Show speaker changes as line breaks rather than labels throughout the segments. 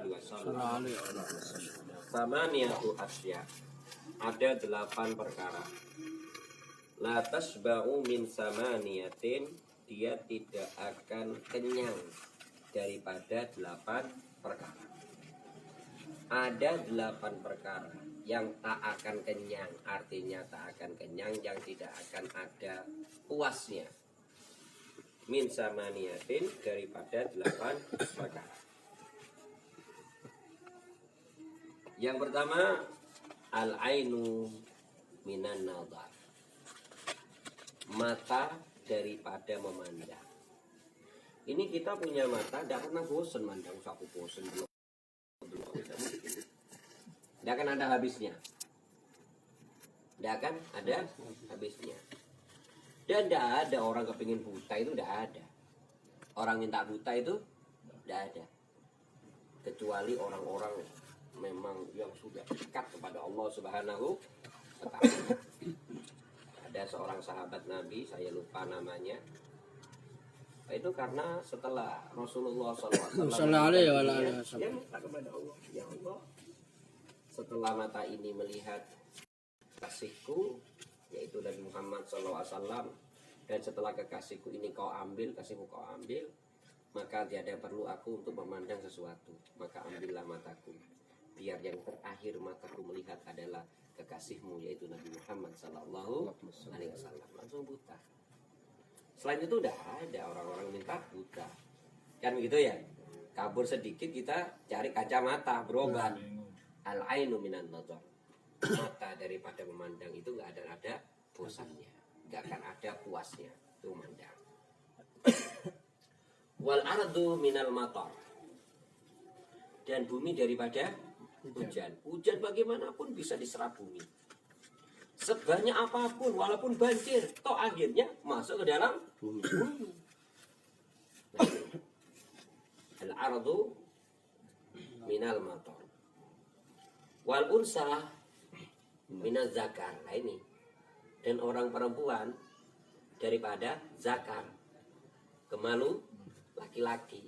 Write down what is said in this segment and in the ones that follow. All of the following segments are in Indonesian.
alaihi wasallam. Samaniyatu asya. Ada 8 perkara. La tasba'u min samaniyatin, dia tidak akan kenyang daripada 8 perkara. Ada 8 perkara yang tak akan kenyang, artinya tak akan kenyang, yang tidak akan ada puasnya. Min samaniyatin, daripada 8 perkara. Yang pertama, al-ainu minan nadar, mata daripada memandang. Ini kita punya mata, tidak pernah bosan mandang, aku bosan belum. Tidak akan ada habisnya. Tidak akan ada habisnya. Dan tidak ada orang kepingin buta, itu tidak ada. Orang minta buta itu tidak ada. Kecuali orang-orang memang yang sudah dekat kepada Allah Subhanahu wa ta'ala. Ada seorang sahabat Nabi, saya lupa namanya. Itu karena setelah Rasulullah SAW dia minta kepada Allah, ya Allah, setelah mata ini melihat kasihku, yaitu Nabi Muhammad SAW, dan setelah kekasihku ini kau ambil, kasihmu kau ambil, maka tiada perlu aku untuk memandang sesuatu, maka ambillah mataku, biar yang terakhir mataku melihat adalah kekasihmu, yaitu Nabi Muhammad SAW. Langsung buta. Selain itu udah ada orang-orang minta buta, kan begitu ya. Kabur sedikit kita cari kacamata, berobat. Al-ainu minan nadar, mata daripada memandang itu nggak ada bosannya, nggak akan ada puasnya itu memandang. Wal ardu minal matar, dan bumi daripada hujan. Hujan bagaimanapun bisa diserap bumi, sebanyak apapun, walaupun banjir, toh akhirnya masuk ke dalam bumi. Al-ardu minal matar. Wal unsa minaz zakar. Nah ini. Dan orang perempuan daripada zakar. Kemalu laki-laki.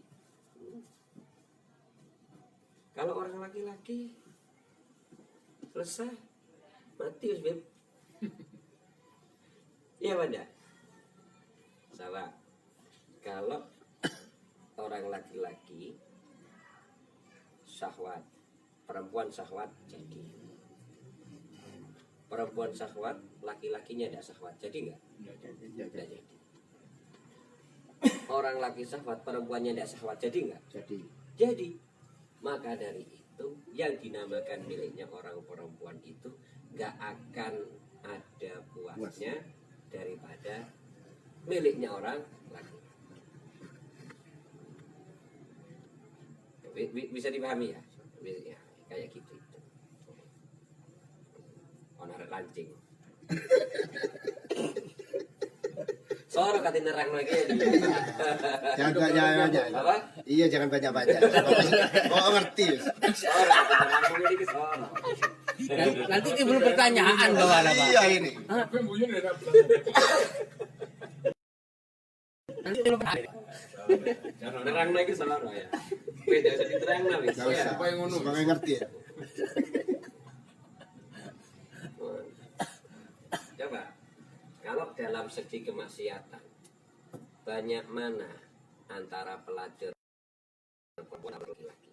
Kalau orang laki-laki selesai, mati Beb. Iya benda. Salah. Kalau orang laki-laki syahwat, perempuan syahwat jadi. Perempuan syahwat, laki-lakinya tidak syahwat, jadi enggak? Tidak jadi. Orang laki syahwat, perempuannya tidak syahwat, jadi enggak? Jadi. Maka dari itu, yang dinamakan miliknya orang perempuan itu enggak akan ada puasnya daripada miliknya orang laki. Bisa dipahami ya? Kayak gitu. Onar lancing. Soalnya kata nerang lagi ya.
Jangan.
Apa?
Iya, jangan banyak-banyak. Oh, ngerti.
Soalnya kata nerang lagi ke soal.
Nanti timbul pertanyaan bahwa apa?
Iya ini.
Nanti timbul
Nerang lagi soal ya. Beda jadi terang lagi.
Enggak usah. Apa yang ngono? Pakai ngerti ya.
Coba, kalau dalam segi kemaksiatan, banyak mana antara pelacur perempuan dan laki-laki?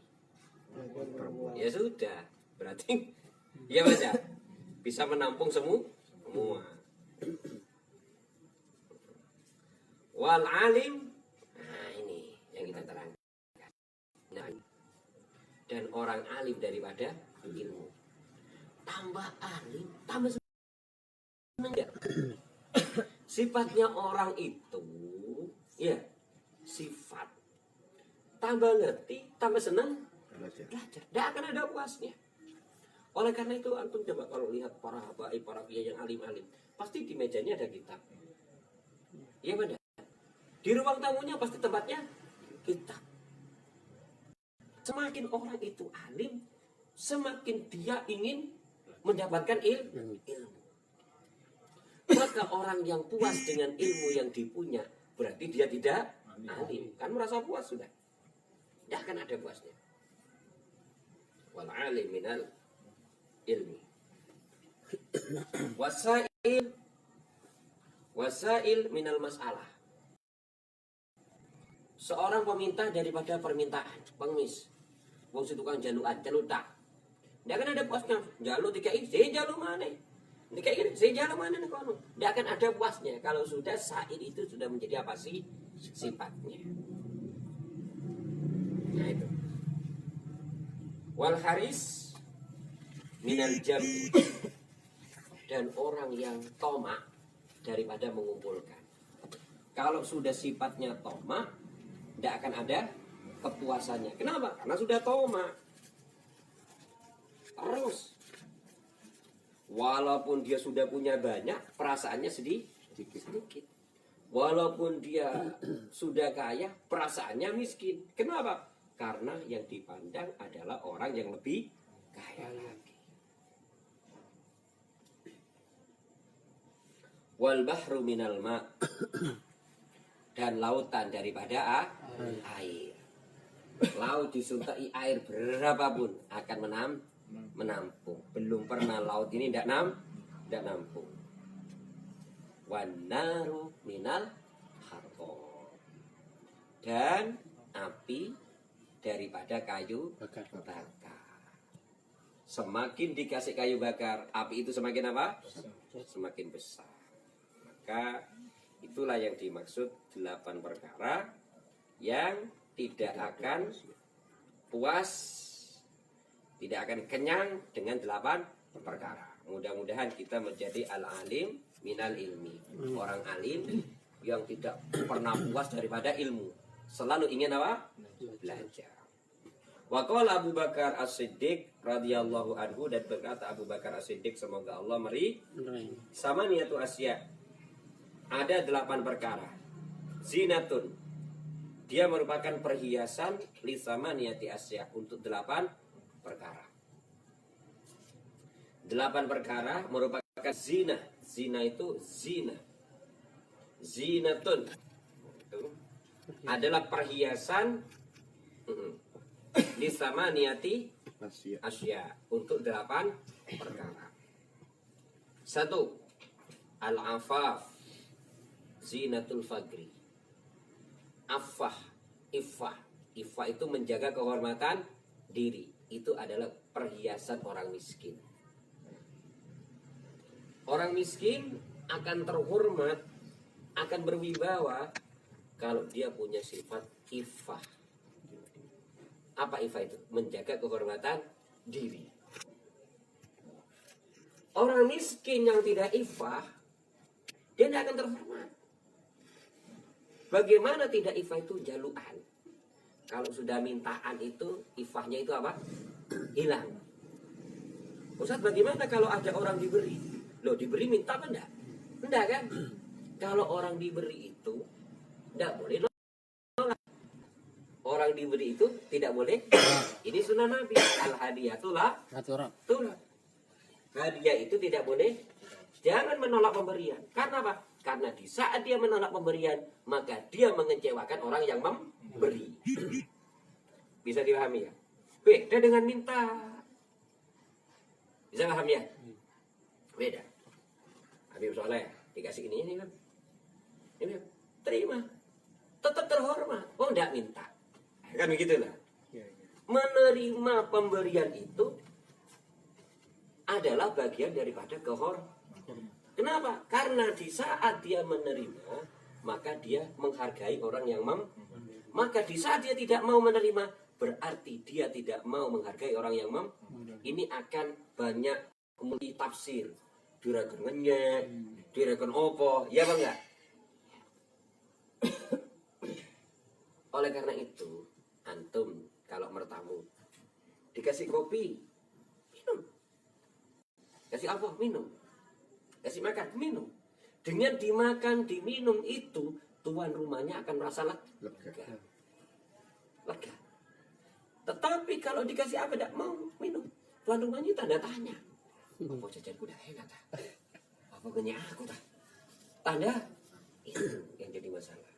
Ya sudah, berarti ya baca bisa menampung semua. Wal alim, nah ini yang kita terangkan. Nah, dan orang alim daripada ilmu. Tambah alim, tambah senang. Sifatnya orang itu, ya sifat. Tambah ngerti, tambah senang belajar. Tidak akan ada puasnya. Oleh karena itu antum coba kalau lihat para habaib, para kiai yang alim-alim, pasti di mejanya ada kitab. Iya benar. Di ruang tamunya pasti tempatnya kitab. Semakin orang itu alim, semakin dia ingin mendapatkan ilmu. Maka orang yang puas dengan ilmu yang dipunya, berarti dia tidak alim. Kan merasa puas sudah. Tidak akan ada puasnya. al-alim minal ilmi. Wasail minal masalah. Seorang peminta daripada permintaan, pengemis. Wong si tukang jaluan, jalutak. Ndak akan ada puasnya. Jaluk dikai, saya jaluk mana? Dikai, saya jaluk mana nih kono? Ndak akan ada puasnya kalau sudah sail itu sudah menjadi apa sih sifatnya. Nah itu. Wal haris minal jam, dan orang yang tomak daripada mengumpulkan. Kalau sudah sifatnya tomak, tidak akan ada kepuasannya. Kenapa? Karena sudah tomak. Terus, walaupun dia sudah punya banyak, perasaannya sedikit. Walaupun dia sudah kaya, perasaannya miskin. Kenapa? Karena yang dipandang adalah orang yang lebih kaya lagi. Wal bahru minal ma, dan lautan daripada air. Laut disuntai air berapapun akan menampung. Belum pernah laut ini tidak nampung. Wan naru minal hatab, dan api daripada kayu bakar. Semakin dikasih kayu bakar, api itu semakin apa? Semakin besar. Maka itulah yang dimaksud 8 perkara yang tidak akan puas, tidak akan kenyang dengan 8 perkara. Mudah-mudahan kita menjadi al-alim minal ilmi, orang alim yang tidak pernah puas daripada ilmu, selalu ingin apa? Belajar. Wa qala Abu Bakar As-Siddiq radhiyallahu anhu, dan berkata Abu Bakar As-Siddiq, semoga Allah sama niatu asya, ada 8 perkara. Zinatun, dia merupakan perhiasan li sama niati asya, untuk 8 perkara. 8 perkara merupakan zina. Zina itu zina. Zinatun itu adalah perhiasan li sama niati asya, untuk 8 perkara. 1. Al-afaf zinatul fagri. Iffah itu menjaga kehormatan diri. Itu adalah perhiasan orang miskin. Orang miskin akan terhormat, akan berwibawa kalau dia punya sifat iffah. Apa iffah itu? Menjaga kehormatan diri. Orang miskin yang tidak iffah, dia tidak akan terhormat. Bagaimana tidak iffah itu? Jaluan. Kalau sudah mintaan itu, iffahnya itu apa? Hilang. Ustaz, bagaimana kalau ada orang diberi? Loh, diberi minta apa enggak? Enggak kan? Kalau orang diberi itu enggak boleh nolak. Orang diberi itu tidak boleh. Ini sunnah Nabi. Al-hadiyatullah tullah. Hadiah itu tidak boleh. Jangan menolak pemberian. Karena apa? Karena di saat dia menolak pemberian, maka dia mengecewakan orang yang memberi. Bisa dipahami ya? Beda dengan minta. Bisa paham ya? Beda. Habib Soleh dikasih ini kan. Ini terima. Tetap terhormat. Oh, enggak minta. Kan begitulah. Menerima pemberian itu adalah bagian daripada kehormatan. Kenapa? Karena di saat dia menerima, maka dia menghargai orang yang maka di saat dia tidak mau menerima, berarti dia tidak mau menghargai orang yang ini akan banyak multi tafsir. Dirakan ngenyek, dirakan opo, ya bang enggak? Oleh karena itu, antum kalau bertamu dikasih kopi, minum. Kasih apa? Minum. Kasih makan, minum. Dengan dimakan, diminum itu, tuan rumahnya akan merasa lega. Tetapi kalau dikasih apa, tidak mau minum, tuan rumahnya tanda tanya. Apa jajanku udah enak tak? Apa punya aku tak? Tanda itu yang jadi masalah.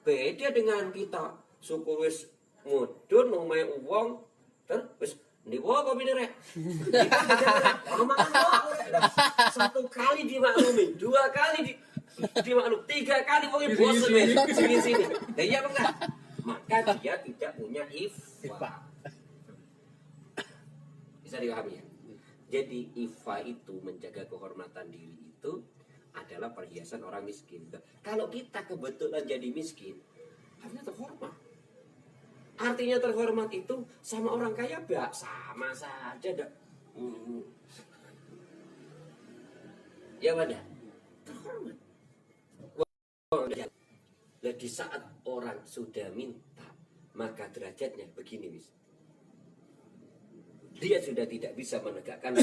Beda dengan kita suku wis mudun, ngomai uang, terus Di bawah kopi rek. Satu kali dimaklumi, dua kali dimaklum, tiga kali pokoknya bosan weh sini. Dan iya apa enggak? Maka dia tidak punya ifa. Bisa dipahami ya? Jadi ifa itu menjaga kehormatan diri itu adalah perhiasan orang miskin. Kalau kita kebetulan jadi miskin, harusnya terhormat. Artinya terhormat itu sama orang kaya sama saja dah. Ya mana? Terhormat. Nah, di saat orang sudah minta, maka derajatnya begini, wis. Dia sudah tidak bisa menegakkan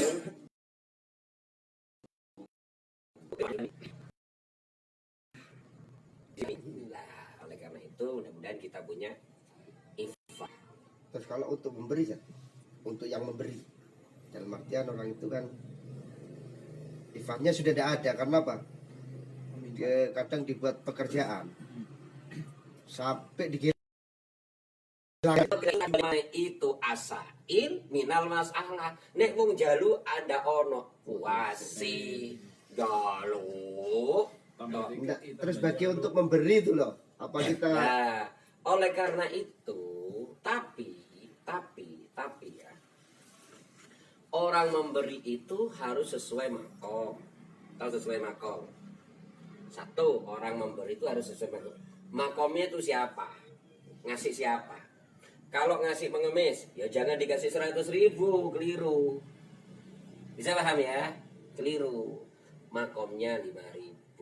oleh karena itu mudah-mudahan kita punya ifa.
Terus kalau untuk memberi ya, untuk yang memberi, dalam artian orang itu kan ifahnya sudah tidak ada. Karena apa? Dia kadang dibuat pekerjaan sampai digiring
itu asain minal masalah. Nek wong jalu ada ono puasi jalu.
terus bagi untuk memberi itu loh. Apa kita
Nah, oleh karena itu, tapi ya, orang memberi itu harus sesuai makom. Tahu sesuai makom? Satu, orang memberi itu harus sesuai makom. Makomnya itu siapa? Ngasih siapa? Kalau ngasih pengemis, ya jangan dikasih 100.000, keliru. Bisa paham ya? Keliru. Makomnya 5.000,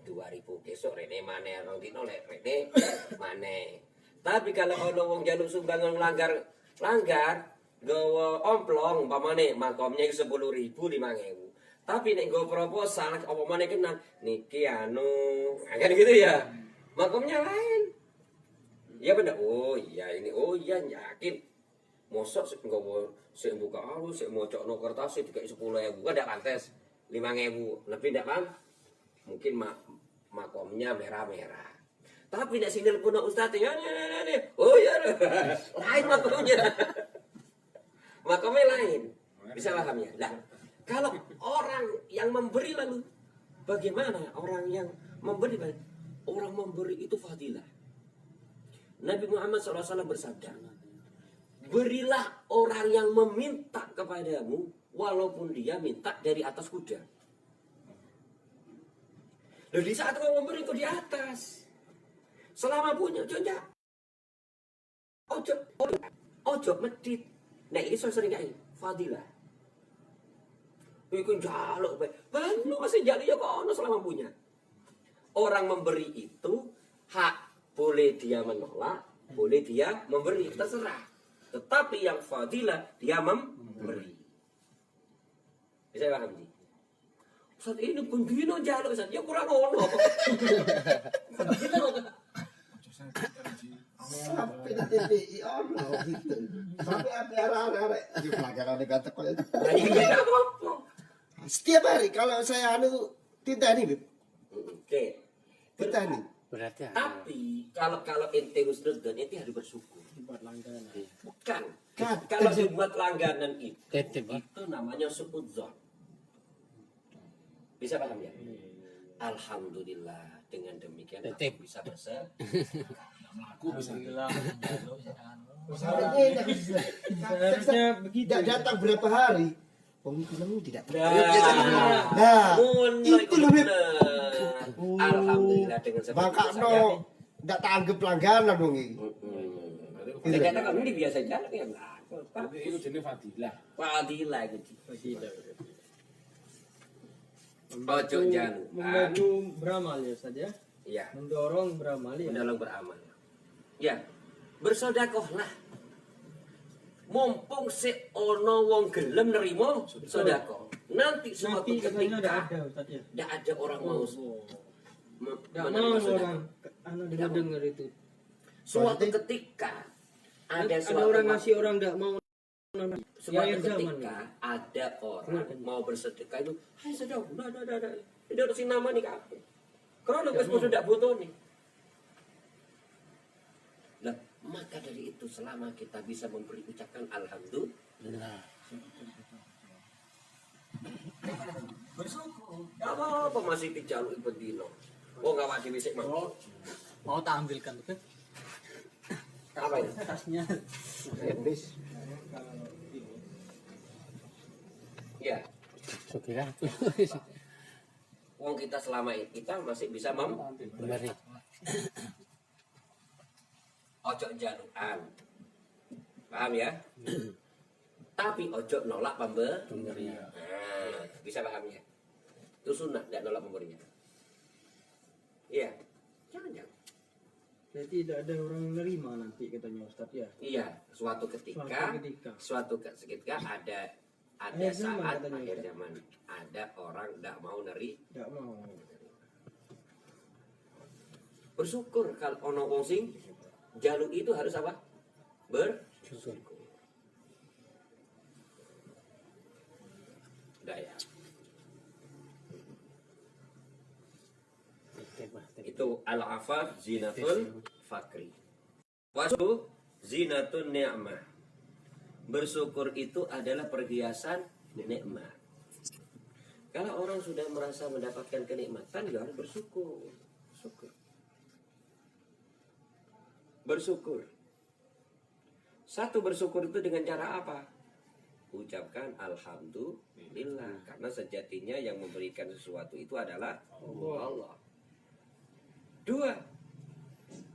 2.000, besok rene maneh, rong dino lek rene maneh. Tapi kalau ono wong jaluk sumbangan langgar, gawa omplong umpamane makomnya 10.000, 5.000. Tapi nek nggo proposal apa maneh kenal niki anu, kan gitu ya. Makomnya lain. Ya bener. Oh iya ini. Oh iya yakin. Mosok sik nggawa sik buka alus, sik mocokno kertas sik dikai 10.000. Kan ndak pantes. 5.000. Lebih ndak, Bang? Mungkin makomnya merah-merah. Tapi nek sing nelpon ustaz ya. Oh iya. Lain makomnya. Makomnya lain. Bisa paham ya? Lah, kalau orang yang memberi lalu bagaimana orang yang memberi? Orang memberi itu fadilah. Nabi Muhammad SAW bersabda, berilah orang yang meminta kepadamu walaupun dia minta dari atas kuda. Lalu di saat kau memberi itu di atas, selama punya, ojo medit. Nah ini saya sering kayak fadilah. Iku jaluk bae. Banu masih jaluk ya kono selama punya. Orang memberi itu hak, boleh dia menolak, boleh dia memberi, terserah. Tetapi yang fadilah dia memberi. Bisa paham sih? Ustaz ini pun dino jaluk Ustaz, ya kurang ono.
sampai di TPI ono gitu. Sampai ada arah-arah di pelajaran kata kok itu.
Nah, ini apa?
Setiap hari kalau saya tinta nih,
Oke.
tinta nih.
Berarti
Tapi kalau ente husnudzon ente harus bersyukur.
buat langganan.
Bukan.
Kan,
Kalau dibuat langganan
Tetep, Pak.
itu namanya suudzon. Bisa paham ya? Alhamdulillah dengan demikian aku
Tetep.
bisa bersedekah.
Seharusnya begitu. Tidak datang berapa hari. Pemikiranmu tidak.
Nah,
Nah,
mulai
itu lebih.
benar. Alhamdulillah dengan seperti
Maka
itu
no, tidak tanggap langganan dong ini.
Saya katakan ini biasa jalan ya enggak.
Tapi itu jenis fadilah.
Fadilah gitu.
Membantu,
Ojo jalan.
membantu beramal ya Ustaz ya.
Iya.
Mendorong beramal ya.
Mendorong beramal. Ya, bersodakohlah. Mumpung si ono wong gelem nerimo sodako. Nanti suatu
Nanti katanya udah
ketika
ada Ustaz ya.
tidak ada orang mau
Enggak
menerima
mau
sodako.
orang anak dengar dengar itu.
Suatu ketika ada suatu
orang ngasih orang enggak mau.
suatu
Ya, zaman.
ketika ada orang
Benar, kan?
mau bersedekah itu, hai sedekah, ada. Ini harus nama nih kabeh. Karena wis padha ndak butuh nih. Nah, maka dari itu selama kita bisa memberi ucapan alhamdulillah,
Nah,
Bersyukur. Gak apa-apa masih dijaluk bendino. Oh nggak wajib bisik mah.
mau tak ambilkan tuh kan?
Apa ini?
Tasnya.
Habis.
Ya.
Oke kan?
Wong kita selama ini kita masih bisa
Memberi.
ojo jalukan. Paham ya? Tapi ojo nolak
Pemberi.
Nah, bisa paham ya? Itu sunnah, tidak nolak pemberian. Iya. Jangan.
Berarti tidak ada orang menerima nanti katanya Ustaz ya.
Iya, suatu ketika ada
Akhir zaman
saat
katanya,
akhir
Ustaz.
zaman ada orang tidak mau
Tidak mau.
bersyukur kalau ono wong sing jaluk itu harus apa? Bersyukur. Udah ya. Itu al-afaf zinatul fakri. Wasu zinatun ni'mah. Bersyukur itu adalah perhiasan nikmat. Kalau orang sudah merasa mendapatkan kenikmatan, dia harus bersyukur. Bersyukur. Satu bersyukur itu dengan cara apa? Ucapkan alhamdulillah. Karena sejatinya yang memberikan sesuatu itu adalah Allah. Dua,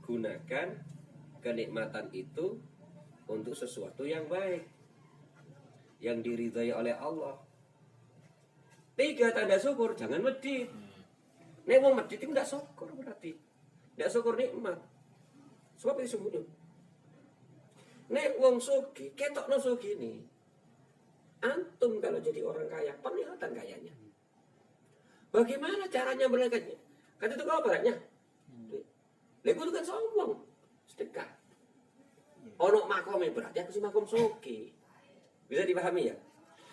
gunakan kenikmatan itu untuk sesuatu yang baik, yang diridhai oleh Allah. Tiga, tanda syukur, jangan medit. Nek wong medit itu tidak syukur berarti. Tidak syukur nikmat. Sebab itu sungguh. Nek wong sugi, ketokno sugi nih. Antum kalau jadi orang kaya, penglihatan kayanya. Bagaimana caranya berlekatnya? Kata itu kalau baratnya. Lego itu kan sombong, sedekah. Ono makomnya berarti aku sih makom sugi. Bisa dipahami ya?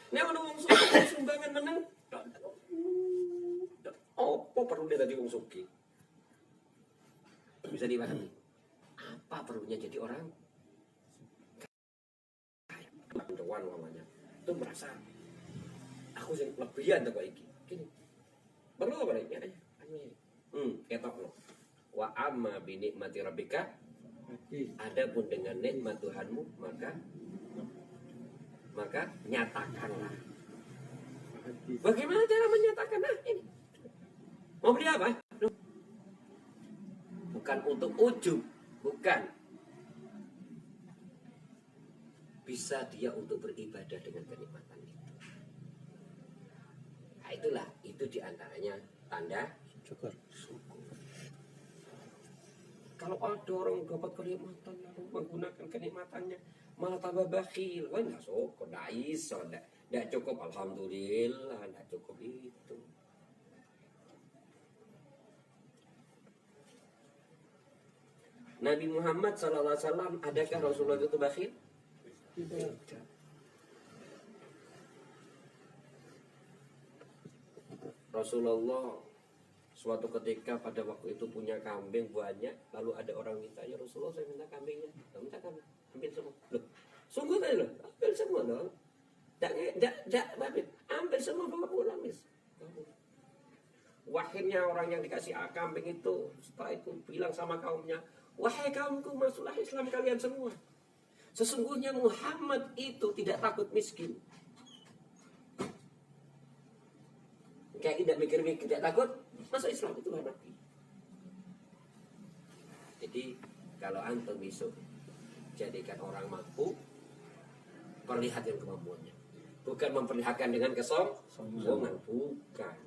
Nek ono wong sugi sumbangan meneng. Apa perlu dia tadi wong sugi? Bisa dipahami? Apa perlunya jadi orang kaya? Bantuan namanya. Itu merasa aku sih lebihan tuh iki. Gini. Perlu apa ini? Ketok lo. Wa amma bi nikmati rabbika. Adapun dengan nikmat Tuhanmu maka nyatakanlah. Bagaimana cara menyatakan? Nah, ini. Mau beli apa? Bukan untuk ujub, bukan. Bisa dia untuk beribadah dengan kenikmatan itu. Nah, itulah, itu diantaranya tanda
Syukur.
syukur. Kalau ada orang dapat kenikmatan lalu menggunakan kenikmatannya malah tambah bakhil, wah nggak syukur, nggak iso, nggak cukup, alhamdulillah, nggak cukup itu. Nabi Muhammad SAW, adakah Rasulullah itu bakhil? Tidak. Rasulullah suatu ketika pada waktu itu punya kambing banyak, lalu ada orang minta, ya Rasulullah saya minta kambingnya, minta kambing, ambil semua. Loh, sungguh kan loh, ambil semua dong. Ambil semua bawa pulang mis. Akhirnya orang yang dikasih kambing itu setelah itu bilang sama kaumnya, wahai kaumku, masuklah Islam kalian semua. Sesungguhnya Muhammad itu tidak takut miskin. Kayak tidak mikir-mikir, tidak takut, masuk Islam itulah Nabi. Jadi kalau antum besok jadikan orang mampu, perlihatkan kemampuannya. Bukan memperlihatkan dengan kesombongan,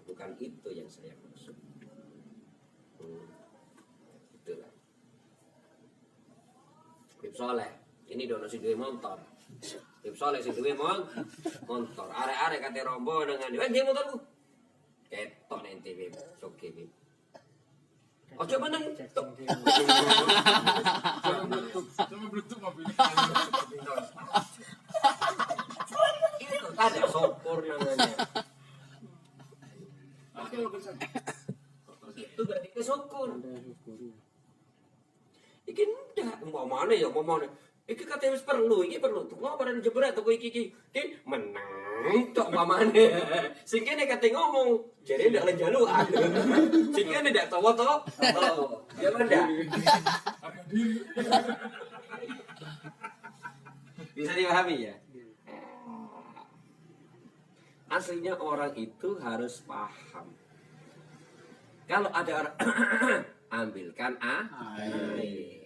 bukan itu yang saya maksud. Itulah. Bib Soleh, ini dono si duwe motor. Bib Soleh si duwe motor. Arek-arek kate rombo dengan dia motorku. Ketok nanti Bib, oke Bib. Ojo meneng tok.
Cuma bluetooth mobil.
Itu ada syukur namanya. Itu berarti kesyukur. Iki ndak umpamane ya umpamane. Iki kate wis perlu, iki perlu. Tuku barang jebret tuku iki. Ki menang tok pamane. Sing kene kate ngomong, jare ndak njalukan. Sing kene ndak tawa to. Ya ndak.
Harga diri.
Bisa dipahami ya? Aslinya orang itu harus paham. Kalau ada orang ambilkan air.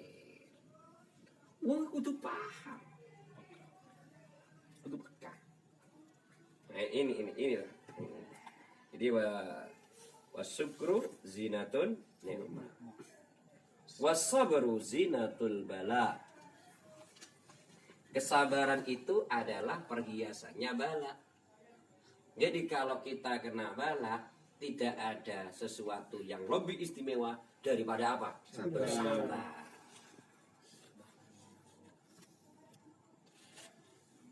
Wong kudu paham. Kudu peka. Nah, ini lah. Jadi wasukru zinatun ni'mah. Wasabru zinatul bala. Kesabaran itu adalah perhiasannya bala. Jadi kalau kita kena bala, tidak ada sesuatu yang lebih istimewa daripada apa? Sabar.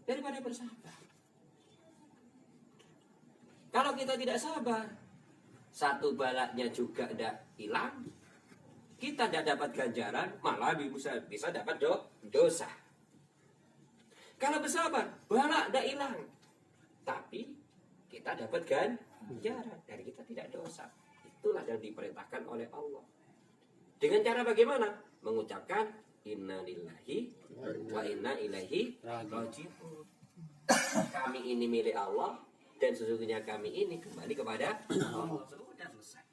Daripada bersabar. Kalau kita tidak sabar, satu balanya juga tidak hilang, kita tidak dapat ganjaran, malah bisa dapat dosa. Kalau bersabar, bala tidak hilang, tapi kita dapat ganjaran dan kita tidak dosa. Itulah yang diperintahkan oleh Allah. Dengan cara bagaimana? Mengucapkan inna lillahi wa inna ilaihi raji'un. Kami ini milik Allah dan sesungguhnya kami ini kembali kepada Allah. Sudah selesai.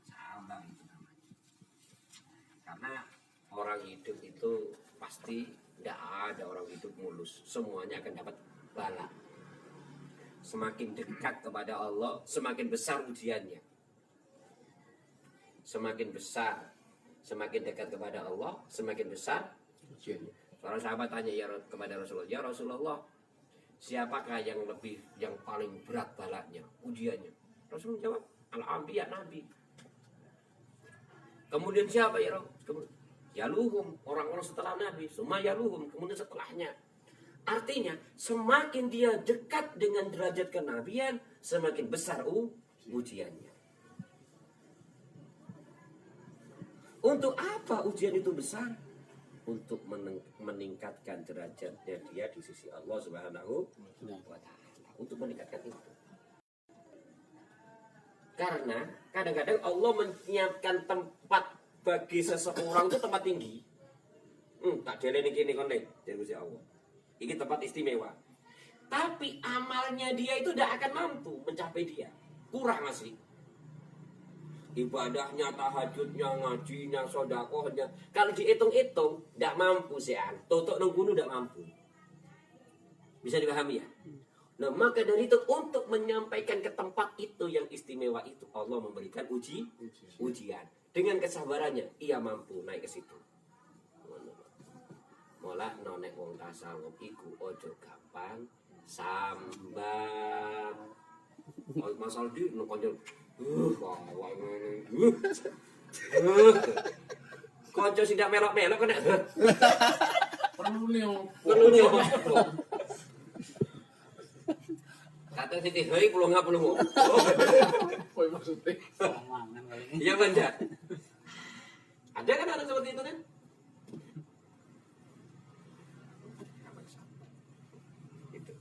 Sabar itu namanya. Karena orang hidup itu pasti tidak ada orang hidup mulus. Semuanya akan dapat bala. Semakin dekat kepada Allah, semakin besar ujiannya. Semakin besar, semakin dekat kepada Allah, semakin besar ujiannya. Seorang sahabat tanya kepada Rasulullah, ya Rasulullah, siapakah yang paling berat balanya, ujiannya? Rasulullah jawab, al-anbiya, nabi. Kemudian siapa ya Rasul? Yaluhum, orang-orang setelah nabi. Summa yaluhum, kemudian setelahnya. Artinya, semakin dia dekat dengan derajat kenabian, semakin besar ujiannya. Untuk apa ujian itu besar? Untuk meningkatkan derajatnya dia di sisi Allah Subhanahu wa Ta'ala. Untuk meningkatkan itu. Karena kadang-kadang Allah menyiapkan tempat bagi seseorang itu tempat tinggi. Tak deleni kene kon nek, dari Allah. Ini tempat istimewa. Tapi amalnya dia itu tidak akan mampu mencapai dia. Kurang masih. Ibadahnya, tahajudnya, ngajinya, sodakohnya. Kalau dihitung-hitung, tidak mampu sih. Totok nunggu tidak mampu. Bisa dipahami ya? Nah, maka dari itu untuk menyampaikan ke tempat itu yang istimewa itu, Allah memberikan ujian. Dengan kesabarannya, ia mampu naik ke situ. Mola nonek wong tasawuf iku ojo gampang sambat. Oh, masal di no konjol. Konco sing ndak melok-melok kena.
Perlu nih opo.
Perlu nih opo. Kata Siti Hei pulau ngap pulau.
Apa maksudnya?
Mangan kali ini.
Iya banja. Ada kan orang seperti itu kan? Itu.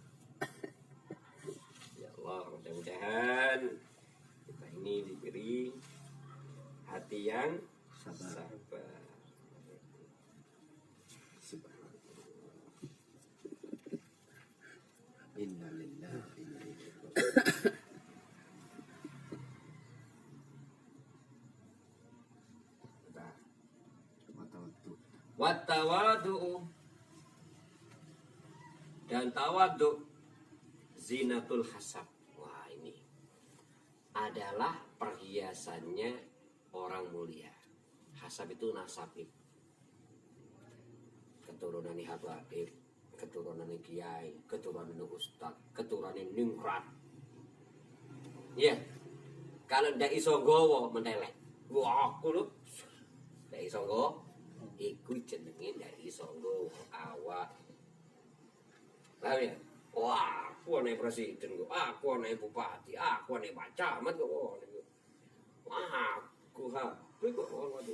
Ya Allah, mudah-mudahan kita ini diberi hati yang sabar.
Innalillahi wa inna ilaihi raji'un.
Watawadu dan tawadu zinatul hasab. Wah, ini adalah perhiasannya orang mulia. Hasab itu nasabib, keturunan habaib, keturunan kiai, keturunan ustad, keturunan ningrat. Ya, kalau ndak iso nggawa mentelek. Wah, aku lho ndak iso nggawa. Iku jenenge dari Songgo awak. Lah ya. Wah, aku ane presiden kok. Aku ane bupati, aku ane Pak Camat kok. Wah, aku ha. Kuwi kok ngono.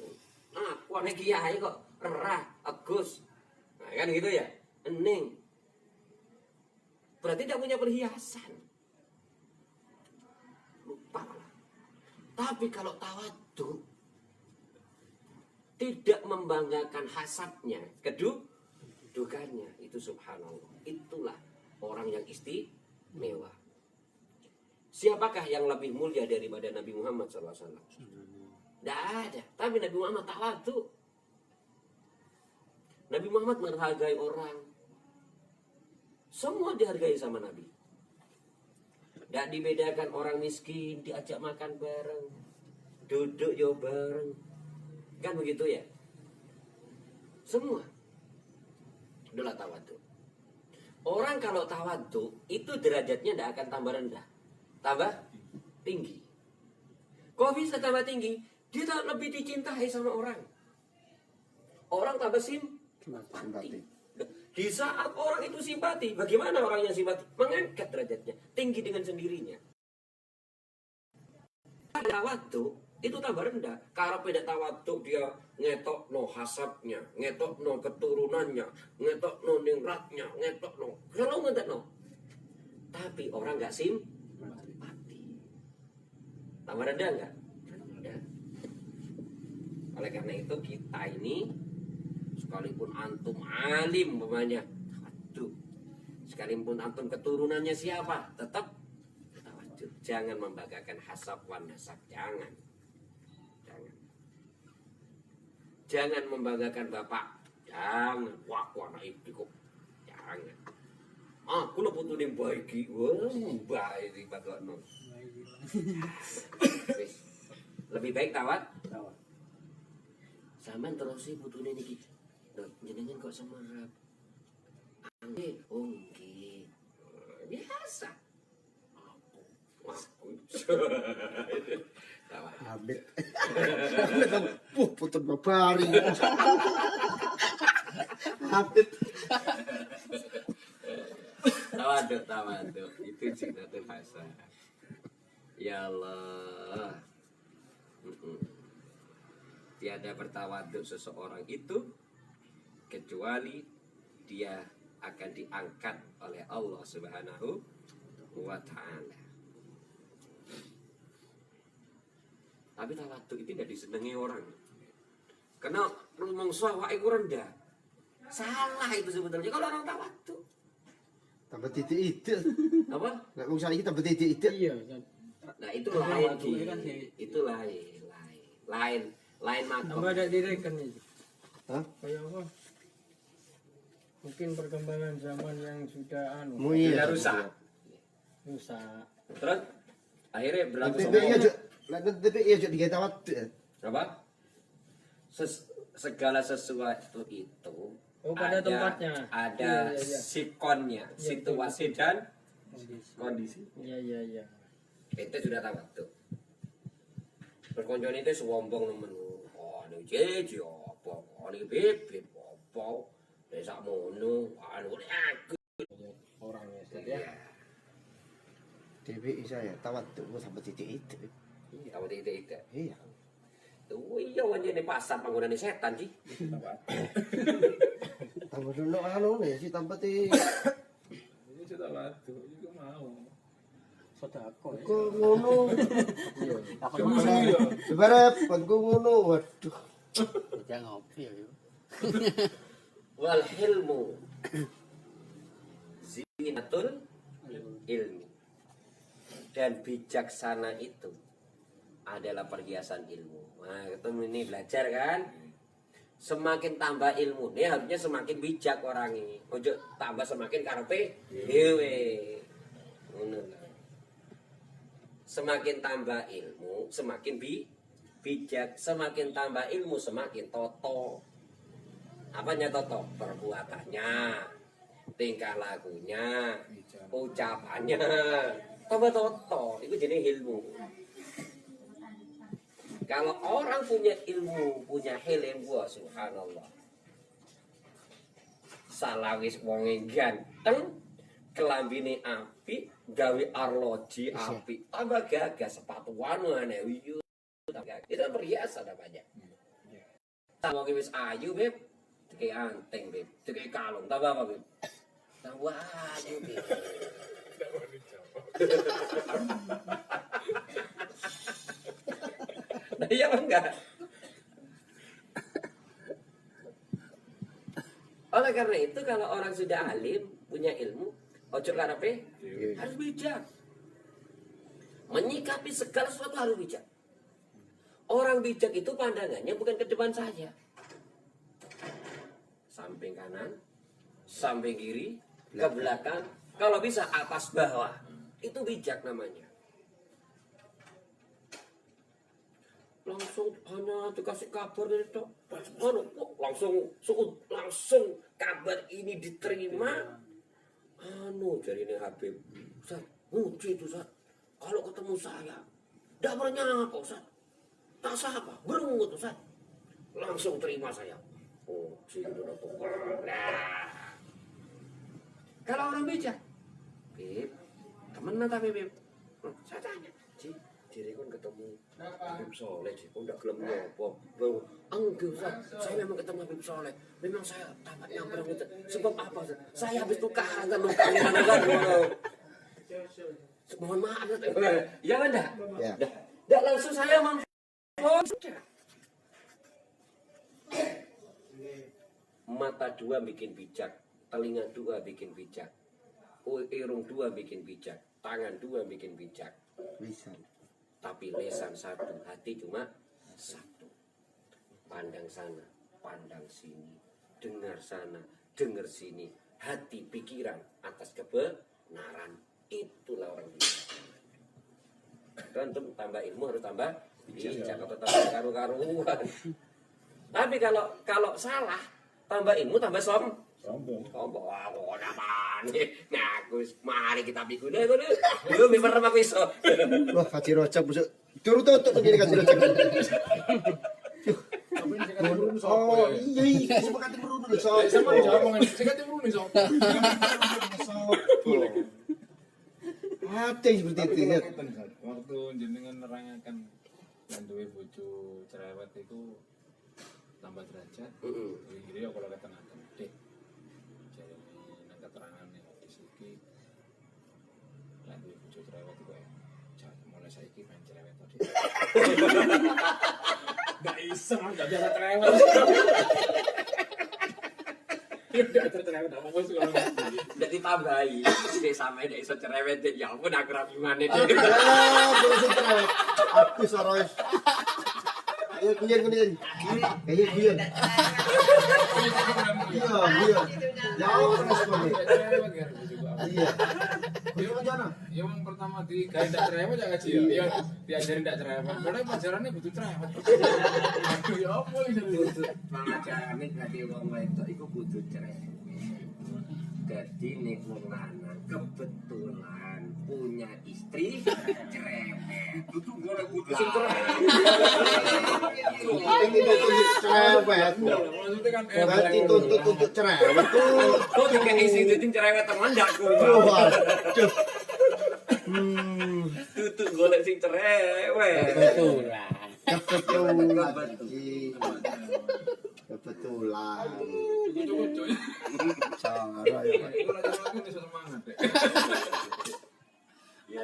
Aku ane kiai kok. Erah, Agus. Nah, kan gitu ya. Ening. Berarti tidak punya perhiasan. Lupa lah. Tapi kalau tawadhu tidak membanggakan hasadnya, kedudukannya, itu subhanallah. Itulah orang yang istimewa. Siapakah yang lebih mulia daripada Nabi Muhammad SAW? Tidak ada. Tapi Nabi Muhammad tawadhu. Nabi Muhammad menghargai orang. Semua dihargai sama Nabi. Tidak dibedakan orang miskin diajak makan bareng, duduk yo bareng, kan begitu ya? Semua. Itulah tawadhu. Orang kalau tawadhu itu derajatnya tidak akan tambah rendah, tambah tinggi. Kok bisa tambah tinggi? Dia tak lebih dicintai sama orang. Orang tambah simpati. Di saat orang itu simpati, bagaimana orang yang simpati? Mengangkat derajatnya, tinggi dengan sendirinya. Tawadhu itu tambah rendah. Karena beda tawadhu dia ngetok no hasabnya, ngetok no keturunannya, ngetok no ningratnya, ngetok no. Kalau ngetok no. Tapi orang nggak simpati. Tambah rendah nggak? Rendah. Oleh karena itu kita ini sekalipun antum alim umpamanya, tawadhu. Sekalipun antum keturunannya siapa, tetap tawadhu. Jangan membanggakan hasab wan nasab, jangan. Jangan membanggakan bapak, jangan. Wah, anak itu kok, jangan. Aku lo butuh yang baik, wah, baik di bagokno. Lebih baik tawadhu. Sampean terus sih butuhnya niki. Jenengan kok semerap. Angge, oh nggih. Biasa.
Habit. Putus babari. Habit.
Tawadhu. Itu cintatul hasan. Ya Allah. Tiada bertawadhu seseorang itu kecuali dia akan diangkat oleh Allah Subhanahu wa ta'ala. Tapi tawadhu itu tidak disenangi orang. Karena rumongso awake ku rendah. Salah itu sebetulnya kalau orang tawadhu.
Tambah titik itu.
Apa?
Nek wong saiki tambah titik itu.
Iya.
Nah, itu lain,
Tawadhu kan sih.
itu lain makom.
Tambah ada direkan itu.
Hah?
Kayak apa? Mungkin perkembangan zaman yang sudah
Sudah rusak.
rusak.
Terus akhirnya berlaku
Tapi iya
sombong.
jo. Lah tapi iya jo digawe tawadhu.
Apa? Segala sesuatu itu
Oh, pada tempatnya.
ada
Iya.
sikonnya,
Iya,
situasi dan kondisi.
Iya.
Itu sudah tawadhu. Berkonco itu sombong nemen. Oh, ada jeje apa? Ada bibit apa? Desa mono, anu aku.
Orangnya
Iya.
Dewi saya tawadhu sampai titik itu.
Tahu tidak?
Iya.
Tuh iya wajah di pasar panggonan setan sih.
Tambah dulu anu nih si tambah ti.
Ini sudah batu, itu mau.
sodako ya.
Kok ngono.
Iya.
Kamu sendiri ya?
Ibarat kon ku ngono. Waduh.
Jangan ngopi ya.
Wal hilmu zinatul ilmi. Dan bijaksana itu adalah perhiasan ilmu. Nah, ketemu ini belajar kan? Semakin tambah ilmu, ini harusnya semakin bijak orang ini. Ojo tambah semakin karepe dhewe. Ngono lah. Semakin tambah ilmu, semakin bijak. Semakin tambah ilmu, semakin toto. Apanya toto? Perbuatannya, tingkah lakunya, ucapannya. Tambah toto, itu jadi ilmu. Kalau orang punya ilmu, punya hilm, wah subhanallah. Salawis wonge ganteng, kelambine api, gawe arloji api, tambah gagah sepatuan aneh wiyu. Itu perhiasan namanya. Wong wis ayu, Beb, kayak anteng, Beb. Kayak kalung, tambah apa, Beb? Tambah aja, Beb. Nah, iya apa enggak? Oleh karena itu kalau orang sudah alim, punya ilmu, ojo karepe harus bijak. Menyikapi segala sesuatu harus bijak. Orang bijak itu pandangannya bukan ke depan saja. Samping kanan, samping kiri, ke belakang, kalau bisa atas bawah. Itu bijak namanya. Langsung hanya dikasih kabar dari itu, langsung kabar ini diterima. Jadi ini Habib, Ustaz, muji itu Ustaz. Kalau ketemu saya, tidak pernah nyapa Ustaz. Tak sapa, berungut Ustaz. Langsung terima saya. Nah, kalau orang bijak, Bib, temenan tapi Bib, saya tanya, Ciri kan ketemu Habib Soleh, kok enggak gelem nyopo? Enggak Ustaz, saya memang ketemu Habib Soleh. Memang saya dapat nyamper gitu. Sebab apa Ustaz? Saya habis tukaran kan mohon maaf Ustaz. Ya kan dah?
Ya.
Dah langsung saya mau. Mata dua bikin bijak, telinga dua bikin bijak, irung dua bikin bijak, tangan dua bikin bijak.
Bisa.
Tapi lesan satu, hati cuma satu. Pandang sana, pandang sini, dengar sana, dengar sini. Hati, pikiran atas kebenaran. Itulah orang bijak. Dan untuk tambah ilmu harus tambah bijak atau tambah karu-karuan. Tapi kalau salah, tambah ilmu tambah sombong. Wah, kok apa nih? Ngaku, mari kita pikir deh, belum pernah pisau.
Wah, kaci rocak busuk. Turut-turut begini kaci rocak. Oh, iya, sepakat merunut so.
Sama jamongan, saya kata nih so.
Ada yang seperti itu ya.
Waktu jenengan nerangaken lan duwe bojo cerewet itu tambah derajat. Jadi kalau kata-kata dek. Jadi nang keterangane hadis iki lan duwe bojo cerewet iku ya. Mulai saiki main cerewet tadi. Enggak iso, enggak bisa cerewet. Udah cerewet apa bos kalau
Udah ditambahi, dia sampai dia iso cerewet, ya ampun aku rapi mana dia.
Aku soroes. Ayo kuyen. Ayo kuyen. Iya. Jauh responnya. Iya. Kuyen jana.
Yang pertama di kayak tidak cerewet ya ngaji ya. Diajarin tidak cerewet. Padahal pelajarannya butuh cerewet. Aduh ya apa ini butuh.
Pengajarane berarti wong wedok iku kudu cerewet. Jadi nek wong lanang kebetulan punya istri cerewet. Kudu golek kudu sing cerewet.
Ini tuntut cerewet.
Maksudnya kan
Berarti tuntut untuk cerewet.
Kok dikasih sing dadi cerewet tenan ndak ku.
Waduh.
Tutu golek sing cerewet.
Kebetulan.
Cucu-cucu.
Cara ya.
Itu lagi bisa semangat deh.
Ya.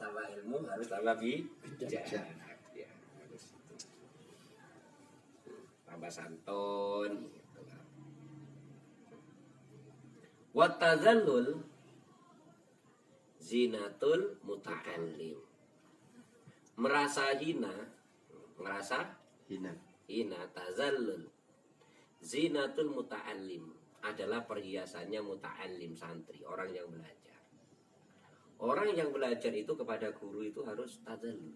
Tambah ilmu harus tambah bijak. Ya, harus itu. Tambah santun. Wa tazallul zinatul muta'allim. Merasa hina, hina tazallul zinatul muta'allim adalah perhiasannya muta'allim, santri, orang yang belajar. Orang yang belajar itu kepada guru itu harus tazallul.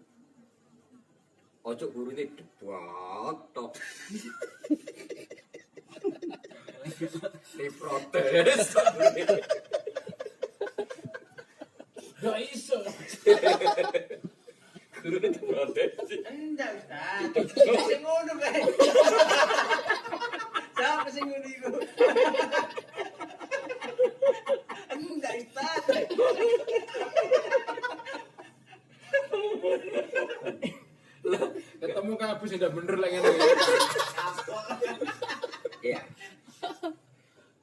Ojo guru ini debotok. Diprotes.
Gak iso.
Guru ini diprotes.
Enggak, Ustaz. Sing ngono kae. Siapa sing ngono iku? Enggak, Ustaz.
Ketemu kabus tidak bener lagi ngene.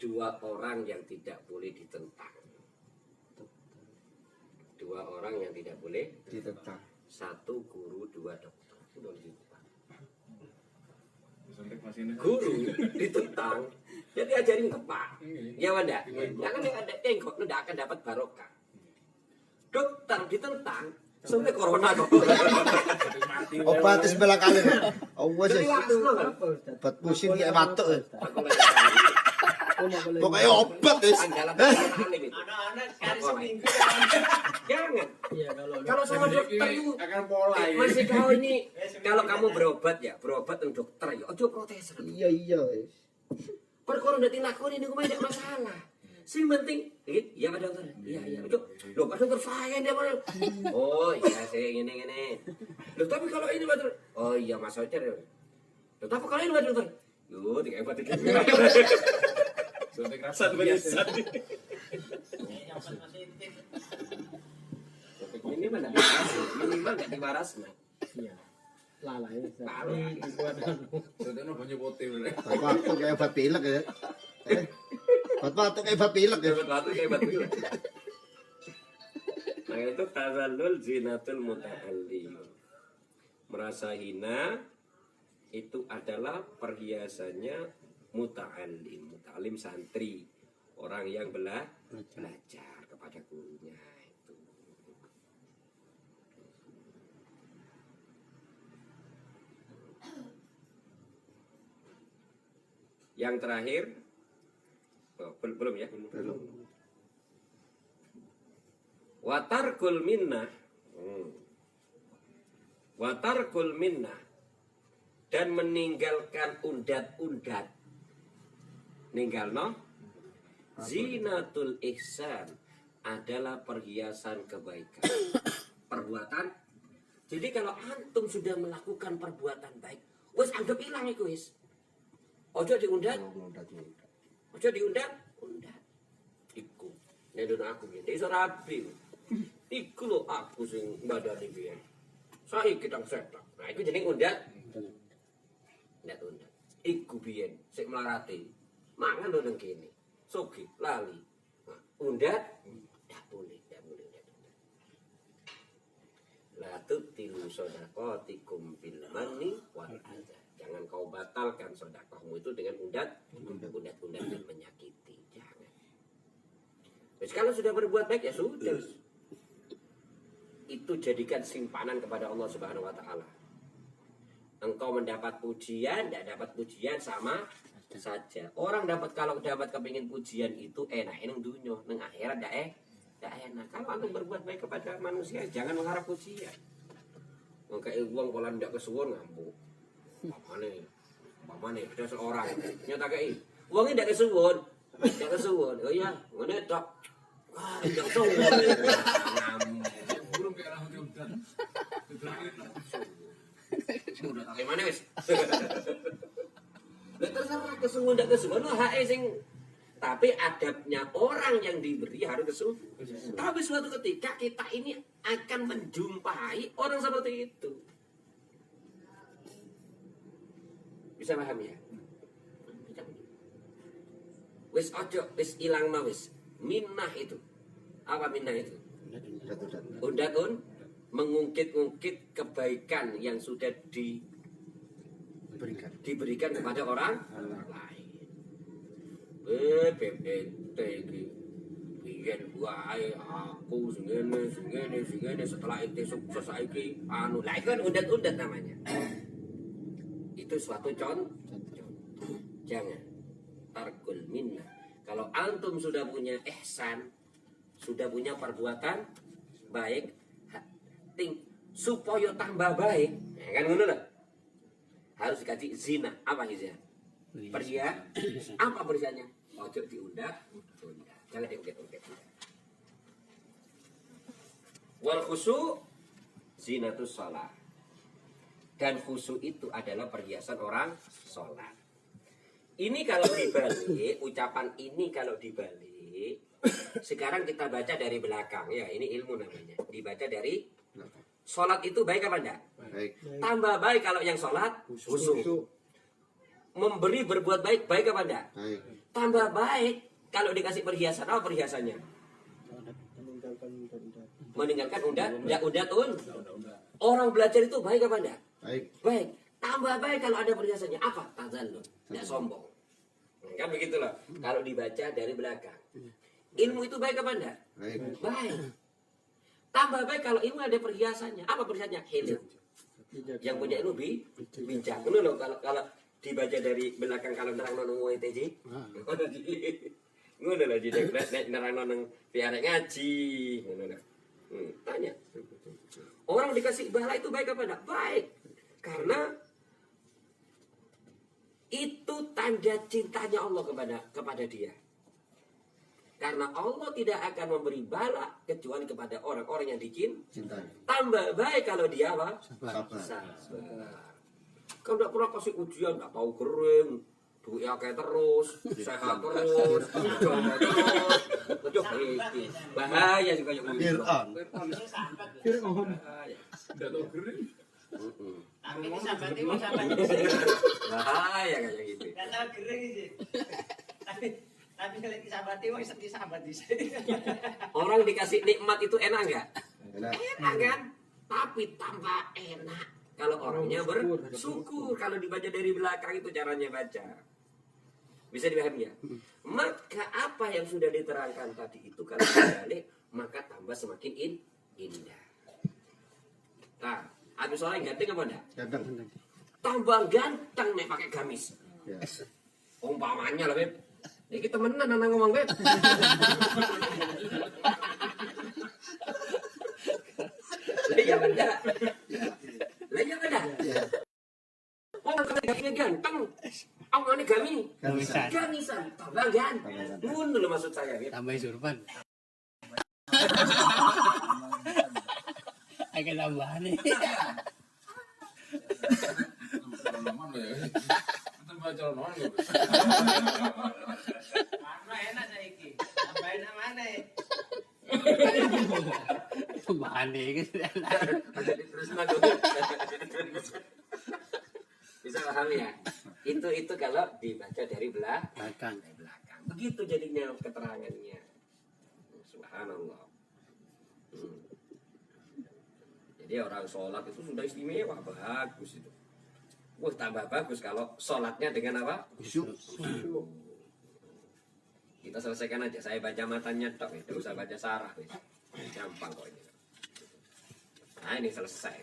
dua orang yang tidak boleh ditentang. Dua orang yang tidak boleh
Ditentang.
satu guru, dua dokter. Udah ditentang.
Suntik masih ini.
Guru ditentang, jadi ajarin kepak. Ya Wanda, jangan ada tengkok, lu tidak akan dapat barokah. Dokter ditentang, sampai corona kok.
Obat sebelah kali. Oh, wes.
Jadi waras kan?
Obat pusing kayak batuk.
Aku lagi
Pokoknya obat wes.
andalan alim itu.
Anak-anak hari seminggu.
Jangan.
Iya
Kalau sama dokter itu
akan pola ya.
masih kau ini kalau kamu berobat ya berobat dengan dokter ya ojo protes.
Iya wes.
Perkara ndak dilakoni niku mah ndak masalah. Sing penting iya Pak Dokter. Iya. Loh Pak Dokter saya dia mana? Oh iya saya ngene. Loh tapi kalau ini Pak Dokter. Oh iya Mas Ocer ya. Loh tapi kalau ini Pak Dokter. Yo tiga hebat tiga.
Suntik
Satu
rasa
biasa. Ini mana diwaras? Minimal nggak diwaras mah.
Iya. Lalai.
Lalai.
Suntiknya banyak putih.
Batuk kayak obat pilek ya. Batuk kayak obat pilek ya.
Hebat batu kayak batu. Nah itu tazallul zinatul muta'allim. Merasa hina itu adalah perhiasannya muta'allim. Muta'allim santri, orang yang belajar kepada gurunya itu. Yang terakhir, belum ya?
Belum.
Watarkul minnah. Watarkul minnah. Dan meninggalkan undat-undat. Ninggal no? Zinatul ihsan adalah perhiasan kebaikan. Perbuatan. Jadi kalau antum sudah melakukan perbuatan baik, wes anggap hilang itu wes. Ojo diundat. Ojo diundat. Undat. Iku. Nedon aku biyen. Iso rapi. Iku lho aku sing badani biyen. Saiki tang setak. Nah iku jeneng undat. Undat. Iku biyen sik melarati. Mangan lho nang kene. Sogi lali. Nah, undat ndak boleh. La tutilu sadaqatikum bil manni wal adha. Jangan kau batalkan sedekahmu itu dengan undat yang menyakiti. Jangan. Terus kalau sudah berbuat baik ya sudah. Itu jadikan simpanan kepada Allah Subhanahu wa taala. Engkau mendapat pujian, tidak dapat pujian sama saja. Orang kalau dapat kepingin pujian itu enak nang dunia, nang akhirat tidak enak. Kalau antum berbuat baik kepada manusia jangan mengharap pujian. Ngekei uang kalau tidak kesuwun ngambuk. Pamane ada seorang nyata kei uangnya tidak kesuwun. Oh iya, ngene tok. Wah, tidak kesuwun.
Burung kayak rambut udan.
Udah gimana wis? Lah terserah kesuwun tidak kesuwun hak sing tapi adabnya orang yang diberi harus kesuwun. Tapi suatu ketika kita ini akan menjumpai orang seperti itu. Bisa paham ya? Wis ojo, wis ilang wis. Minnah itu. Apa minnah itu? Undatun mengungkit-ungkit kebaikan yang sudah diberikan kepada orang lain. BPT iki. Biyen wae aku sing setelah itu sukses saiki anu. Lah itu kan undat-undat namanya. Itu suatu contoh. Jangan tarkul minnah. Kalau antum sudah punya ihsan, sudah punya perbuatan baik, supaya tambah baik, ya kan ngono lah. Harus dikasih zina. Apa zina? Perhiasan. Apa perhiasannya? Ojo diundak. Jangan diungkit-ungkit. Wal khusu zinatus shalah. Dan khusyuk itu adalah perhiasan orang sholat. Ini kalau dibalik, ucapan ini kalau dibalik, sekarang kita baca dari belakang. Ya, ini ilmu namanya. Dibaca dari sholat itu baik apa enggak?
Baik.
Tambah baik kalau yang sholat khusyuk. Memberi berbuat baik, baik apa enggak?
Baik.
tambah baik kalau dikasih perhiasan. Apa perhiasannya?
Meninggalkan undang-undang.
Meninggalkan undat. Orang belajar itu baik apa enggak?
Baik.
Baik. Tambah baik kalau ada perhiasannya. Apa? Tazallul. Tidak sombong. Kan begitulah. Kalau dibaca dari belakang. Ilmu itu baik apa enggak?
Baik.
Baik. Tambah baik kalau ilmu ada perhiasannya. Apa perhiasannya? Hilm. Yang punya ilmu bijak. Itu loh kalau dibaca dari belakang kalau nerang nonong WTJ. Ngono lho jadi nek nerang nonong piarek ngaji. Ngono lho. Tanya. Orang dikasih pahala itu baik apa enggak? Baik. Karena itu tanda cintanya Allah kepada dia. Karena Allah tidak akan memberi bala kecuali kepada orang-orang yang
Cintai.
tambah baik kalau dia apa?
Sabar.
Sabar. Kau tidak pernah kasih ujian, tidak tahu kering, duitnya kayak terus, sehat terus, jomblo terus, itu bahaya sih kayak gitu.
Fir'aun.
Bahaya.
Tidak tahu kering.
Tapi ini sahabat itu sahabat
Bahaya kayak gitu.
nggak tahu kering sih. Tapi kalau sahabat itu sedih sahabat di sini.
Orang dikasih nikmat itu enak nggak?
Enak.
Enak kan? Tapi tambah enak kalau orangnya bersyukur. Kalau dibaca dari belakang itu caranya baca. Bisa dipahami ya? Maka apa yang sudah diterangkan tadi itu kalau dibalik maka tambah semakin indah. Nah, habis soalnya ganteng apa enggak?
Ganteng.
Tambah ganteng nih pakai gamis.
Ya.
Umpamanya lah, Beb. Ini temenan anak ngomong, Beb. Lah ya benda. Lah ya benda. Oh, kalau gamis ganteng. Awalnya
Gamisan.
gamisan. Tambah ganteng. Ngono lho maksud saya, Beb.
Tambah surban. Agak tambahan nih.
Mana ya? Kita baca mana ya?
Mana enak saiki? Tambah enak mana?
Tambahan nih.
Terus lagi. Bisa paham ya? Itu kalau dibaca dari
Belakang.
belakang. Begitu jadinya keterangannya. Subhanallah. Jadi orang sholat itu sudah istimewa, bagus itu. Wah, tambah bagus kalau sholatnya dengan apa?
Khusyuk.
Kita selesaikan aja. Saya baca matanya tok, tidak usah baca sarah. Gampang kok ini. Nah, ini selesai.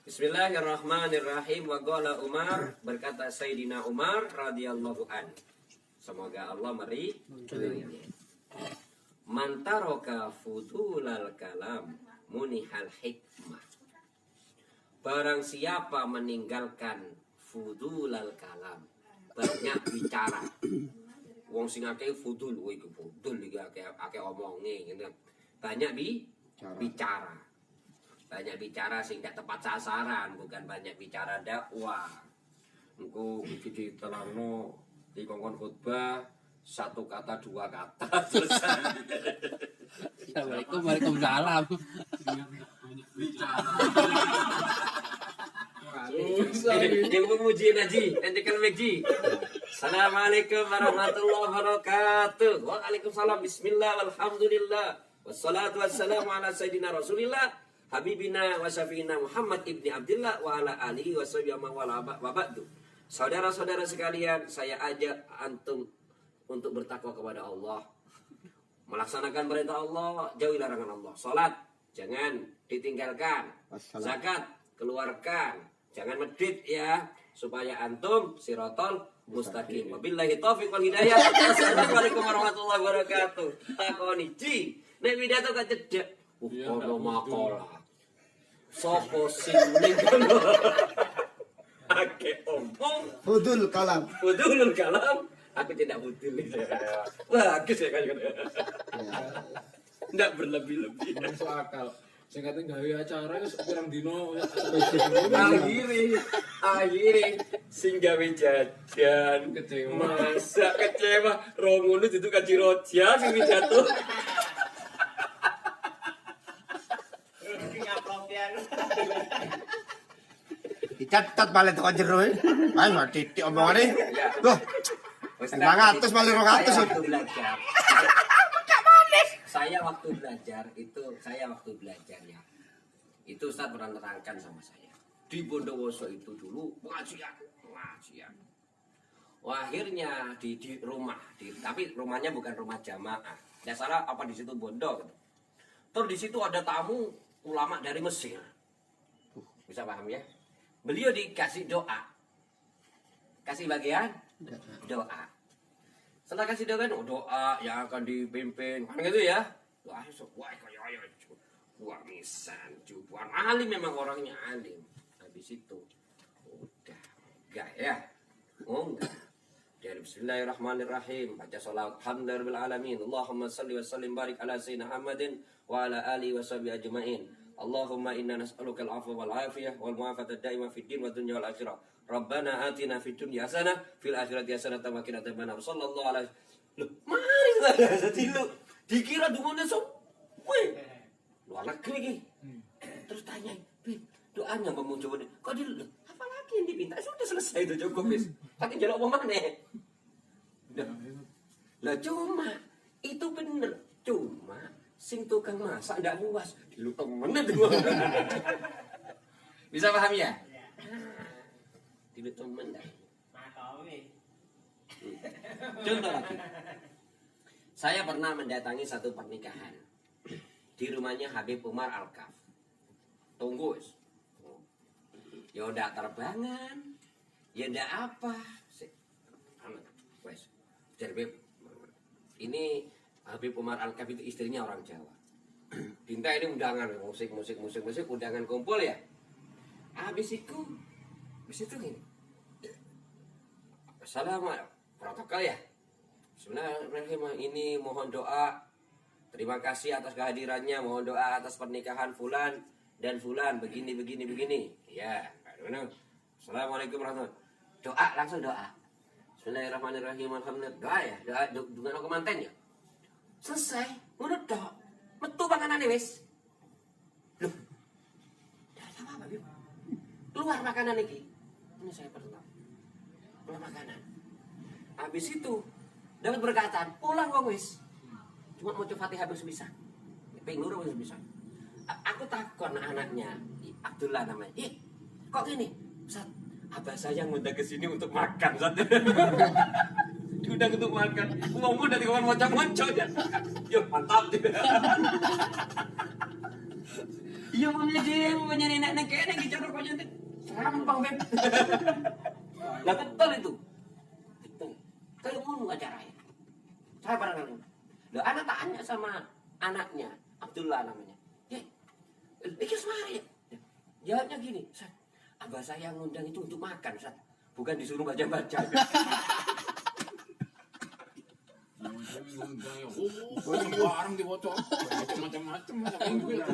Bismillahirrahmanirrahim. Wa qala Umar, berkata Sayyidina Umar radhiyallahu an. Semoga Allah meridhoinya. Mantaroka fudulal kalam munihal hikmah. Barang siapa meninggalkan fudulal kalam, banyak bicara. Wong sing akeh fudul, iki fudul iki akeh omonge gitu. Banyak bicara. Banyak bicara sing gak tepat sasaran, bukan banyak bicara dakwah. Engko iki diterangno di kongkon khutbah satu kata dua kata selesai.
Assalamualaikum, waalaikumsalam.
Yang memuji Naji, entekan Meji. Assalamualaikum warahmatullahi wabarakatuh. Waalaikumsalam. Bismillah, walhamdulillah. Wassalatu wassalamu ala sayyidina Rasulillah Habibina wa syafiina Muhammad ibni Abdillah wa ala alihi wa sahbihi wa ba'du. Saudara-saudara sekalian, saya ajak antum untuk bertakwa kepada Allah, melaksanakan perintah Allah, jauhi larangan Allah. Salat jangan ditinggalkan, zakat keluarkan, jangan medit ya, supaya antum sirotol mustaqim. Wabillahi taufiq wal hidayah. Assalamualaikum warahmatullahi wabarakatuh. Takoni ji, nek pidato gak cedek. Ono makalah. Sopo sing ning Ake omong
Fudul kalam.
budulul kalam. Aku tidak budul. Bagus ya kan. Tidak berlebih-lebih.
Masuk akal. Sing kate gawe acara wis pirang dino
Akhirnya sing gawe jajan
Kecewa.
masa kecewa romono itu kaji roja sing jatuh.
Dicatat balik tekan jero. Ayo titik omongane. Loh,
Ustaz,
500 malah 200.
saya waktu belajar. Saya waktu belajar ya. Itu Ustaz pernah nerangkan sama saya. Di Bondowoso itu dulu pengajian. Wah, akhirnya di rumah, tapi rumahnya bukan rumah jamaah. Nggak salah apa di situ Bondo gitu. Terus di situ ada tamu ulama dari Mesir. Bisa paham ya? Beliau dikasih doa. Kasih bagian doa. Setelah kasih doa yang akan dipimpin kan gitu ya. Doa wah misan, cupuan alim, memang orangnya alim. Habis itu udah enggak ya? Oh enggak. Dari Bismillahirrahmanirrahim, baca salat alhamdulillahirabbil alamin. Allahumma shalli wa sallim barik ala sayyidina Muhammadin wa ala alihi washabihi ajmain. Allahumma inna nas'aluka al-'afwa wal 'afiyah wal mu'afata daimah fid din wa dunya wal akhirah. Rabbana atina fid dunya hasanah fil akhirati hasanah wa qina adzabannar. Sallallahu alaihi. Loh, mari kita dikira dungane weh. Luar negeri ki. Terus tanya, "Bib, doanya mau coba nih. Kok dia apa lagi yang dipinta? Sudah selesai itu cukup, Bis. Pakai jaluk apa maneh?" Lah cuma itu bener. Cuma sing tukang masak ndak puas. Dilu temen itu. Bisa paham ya? Dilu temen dah. Contoh lagi. Saya pernah mendatangi satu pernikahan di rumahnya Habib Umar Al-Kaf. Tunggu, wis. Ya udah terbangan. Ya ndak apa. Wes. Habib. Ini Habib Umar Al-Kaf itu istrinya orang Jawa. Dinta ini undangan musik undangan kumpul ya. Habis itu gini. Assalamualaikum. Protokol ya. Bismillahirrahmanirrahim. Ini mohon doa. Terima kasih atas kehadirannya. Mohon doa atas pernikahan fulan dan fulan. Begini. Ya. Assalamualaikum warahmatullahi wabarakatuh. Doa, langsung doa. Bismillahirrahmanirrahim. Alhamdulillah. Doa ya. Doa dengan aku manten ya. Selesai. Ngono tok. Metu panganane wis. Loh. Dah apa Bib? Keluar makanan iki. Ini saya perlu. Keluar makanan. Habis itu dapat berkatan, pulang kok wis. Cuma mau coba Fatihah harus bisa. Ping loro harus bisa. Aku takon anaknya, Abdullah namanya. Kok gini? Ustaz, abah saya ngundang ke sini untuk makan, Ustaz. Diundang untuk makan. Ngomong dari kawan macam-macam ya. Yo, mantap. Iya mau nenek kene iki cara kok nyentik. Rampang, Beb. Lah betul itu. Betul. Kayak ngomong acaranya. Saya bareng kali. Lah anak tanya sama anaknya, Abdullah namanya. Iki semari. Jawabnya gini, Ustaz. Abah saya ngundang itu untuk makan, Ustaz. Bukan disuruh baca-baca.
Sembarang diwoco. Macam-macam.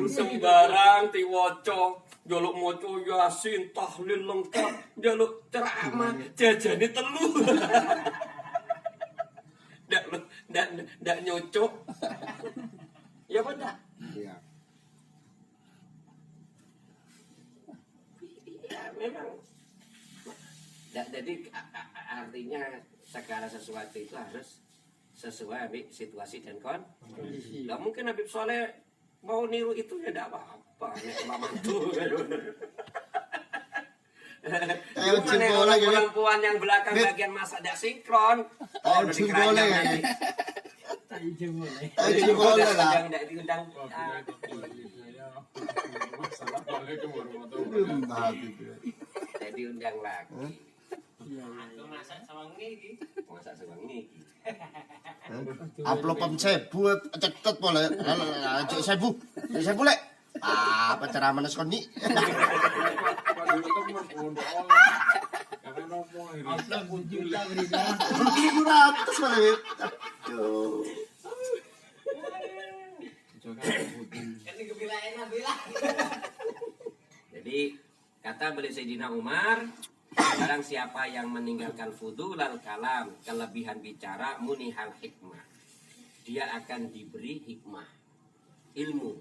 Sembarang diwoco. Jaluk moco Yasin, tahlil lengkap. Jaluk ceramah, jajane telu. Ndak nyocok. Ya benar.
Iya.
Ya memang. Jadi artinya segala sesuatu itu harus sesuai Habib situasi dan kondisi. Lah mungkin Habib Soleh mau niru itu ya tidak apa-apa. Nek mantu. Perempuan yang belakang bagian masak tidak sinkron.
Boleh. Boleh lah.
Tidak diundang.
Assalamualaikum warahmatullahi wabarakatuh.
Tidak diundang lagi.
Aku masak sama ini.
Masak sewangi.
Upload sebu ceket boleh. Cek sebu. Cek sebu lek. Apa cara meneskoni?
Upload juta berikan.
1.200 boleh. Aduh.
Ini kebilaan bila.
Jadi kata beliau Sayyidina Umar, barang siapa yang meninggalkan fudulal kalam, kelebihan bicara, munihal hikmah, dia akan diberi hikmah, ilmu.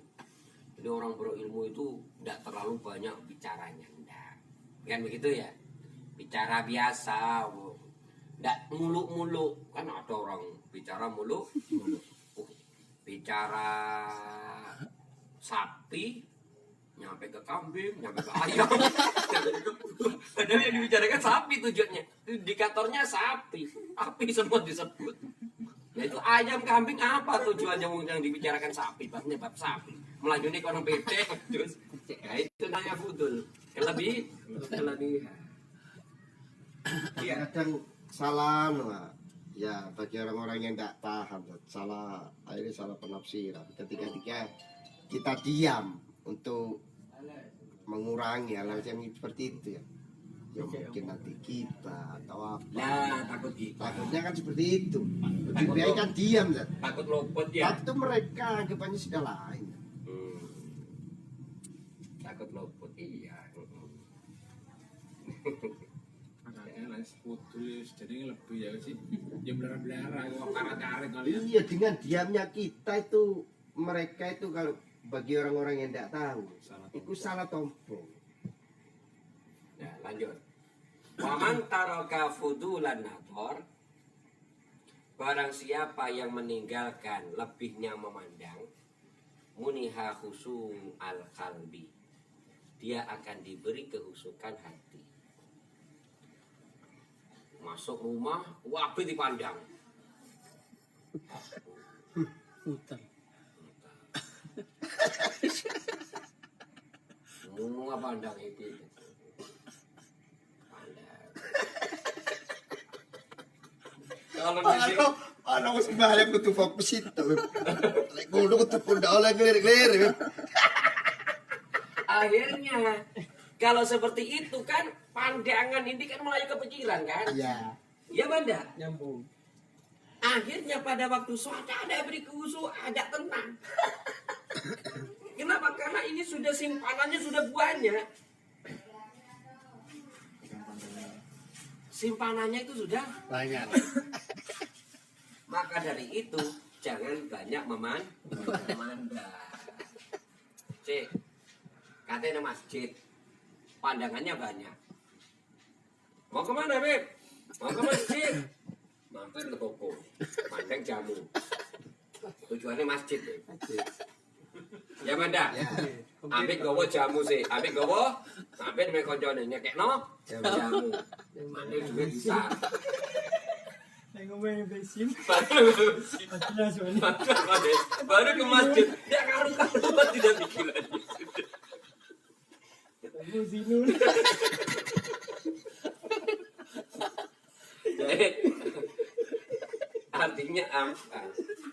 Jadi orang berilmu itu tidak terlalu banyak bicaranya, enggak. Kan begitu ya? Bicara biasa. Nggak muluk-muluk. Kan ada orang bicara muluk-muluk. Bicara sapi, nyampe ke kambing, nyampe ke ayam. Padahal yang dibicarakan sapi tujuannya. Indikatornya sapi. Sapi semua disebut. Nah itu ayam, kambing apa tujuannya yang dibicarakan sapi? Bab sapi. Melanjutkan orang pede. Terus, ya itu nanya fudul. Kelebihan.
Ya kadang salah lah. Ya bagi orang-orang yang tidak paham, salah akhirnya salah penafsiran. Ketika kita diam untuk mengurangi hal yang seperti itu ya. Ya mungkin nanti kita atau apa.
Nah takut gitu.
Takutnya kan seperti itu. Lebih baik kan diam ya.
Takut luput ya.
Tapi itu mereka anggapannya sudah lain.
Takut luput iya.
Makanya lah sebetulnya jadi lebih ya sih. Ya belara-belara kok karet-karet kali ya.
Iya, dengan diamnya kita itu, mereka itu kalau bagi orang-orang yang tidak tahu, itu salah tompong.
Ya lanjut. Waman taraka fudulan nadhar, barang siapa yang meninggalkan lebihnya memandang, muniha khusum al qalbi, dia akan diberi kehusukan hati. Masuk rumah, wapi dipandang.
Putar.
Semua pandang itu. Pandang. Kalau di sini,
Ano ko sembahyang ko to fokus itu. Like kuno ko to punda oleh ngelirik-lirik.
akhirnya kalau seperti itu kan pandangan ini kan melayu kepikiran kan?
Iya.
Ya Banda.
Nyambung.
Akhirnya pada waktu sholat ada beri khusyuk, ada tenang. Kenapa? Karena ini sudah simpanannya sudah banyak. Simpanannya itu sudah
Banyak.
Maka dari itu jangan banyak memandang. Cek, katanya masjid, pandangannya banyak. Mau kemana Beb? Mau ke masjid? Mampir ke toko, pandang jamu. Tujuannya masjid Beb. Ya Manda?
Ya.
Ambek gowo jamu sih, ambek gowo, ambek dengan koncone nyekekno jamu. Mandek juga bisa.
Saya ngomongin bensin.
Baru
Baru
ke masjid, dia karu-karuan tidak pikiran.
ketemu Zinun.
Jadi, artinya apa?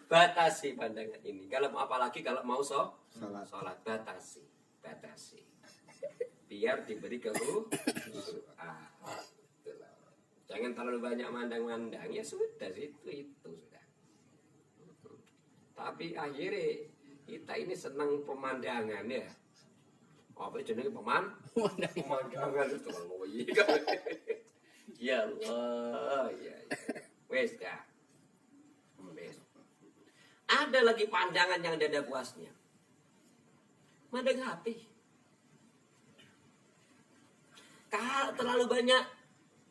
Batasi pandangan ini. Kalau apalagi kalau mau sholat batasi. Biar diberi kehusuan. Jangan terlalu banyak mandang-mandang, ya sudah itu sudah. Tapi akhirnya kita ini senang pemandangan ya. Apa jenenge pemandangan itu kalau ya Allah, ya. Wes dah. Wes. Ada lagi pandangan yang ada puasnya. Mandang hati. Kalau terlalu banyak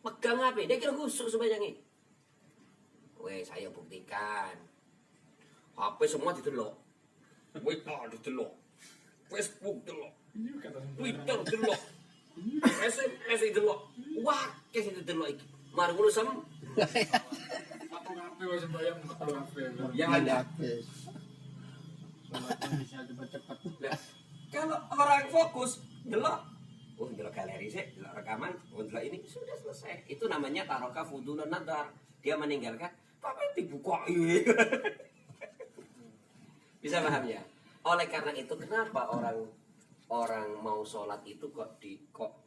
pegang HP, dia kira khusus sebanyak ini. Weh, saya buktikan. HP semua didelok. Twitter didelok. Facebook didelok. Twitter didelok. SMS didelok. Wah, kes didelok iki. Mari ngono sam.
Apa ngapain wes bayang kalau ngapain?
Yang ada.
Bisa cepat-cepat.
Nah, kalau orang fokus delok, delok galeri sih, delok rekaman, delok ini sudah selesai. Itu namanya taroka fudulun nadar. Dia meninggalkan, tapi dibuka. Bisa paham ya? Oleh karena itu kenapa orang mau sholat itu kok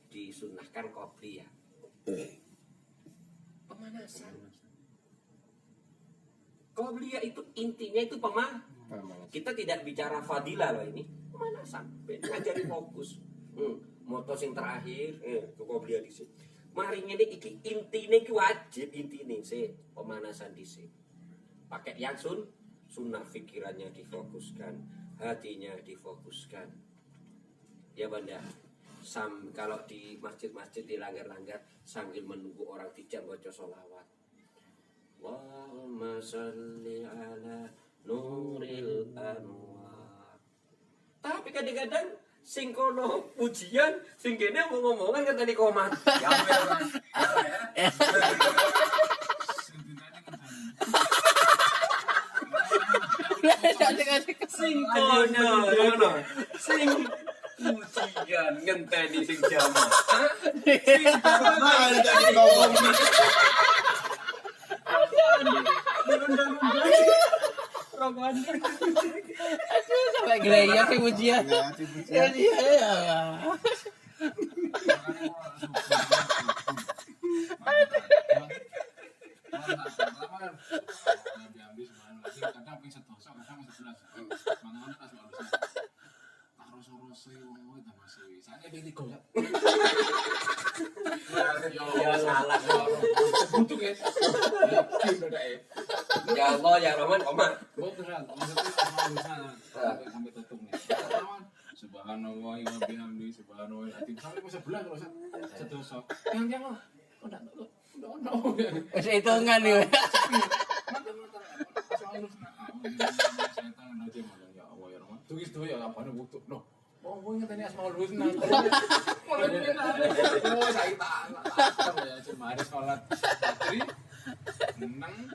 disunahkan qobliyah? Pemanasan. Qobliyah itu intinya itu kita tidak bicara fadilah loh ini. Pemanasan. Ngajari fokus. Moto sing terakhir, ke qobliyah di sini. Mari ini intine iki wajib intine sih pemanasan di sini. Pakai yang sunnah, pikirannya difokuskan, hatinya difokuskan. Ya Banda, kalau di masjid-masjid dilanggar-langgar sambil menunggu orang dijam baca sholawat. Allahumma sholli ala nuril anwar. Tapi kadang-kadang sing kono pujian, sing kene ngomong-ngomongan kan tadi komat. Ya Allah. Sing kono, sing pujian ngenteni sing jamaah.
Nah, tadi ngomong
Sampai geleyak sih ujian.
ya, dipuji.
Ya dia.
Ya salah. Ya Allah ya Rahman komat.
Sampai tutup nih. Subhanallah wa bihamdi subhanallah sampai ke sebelah kalau sedoso. Yang
Masih hitungan nih.
Tulis tuh ya apa nih butuh no. Oh, gue ngetanya Asmaul Husna. Oh, saya tak ya cuma ada sholat maghrib, menang,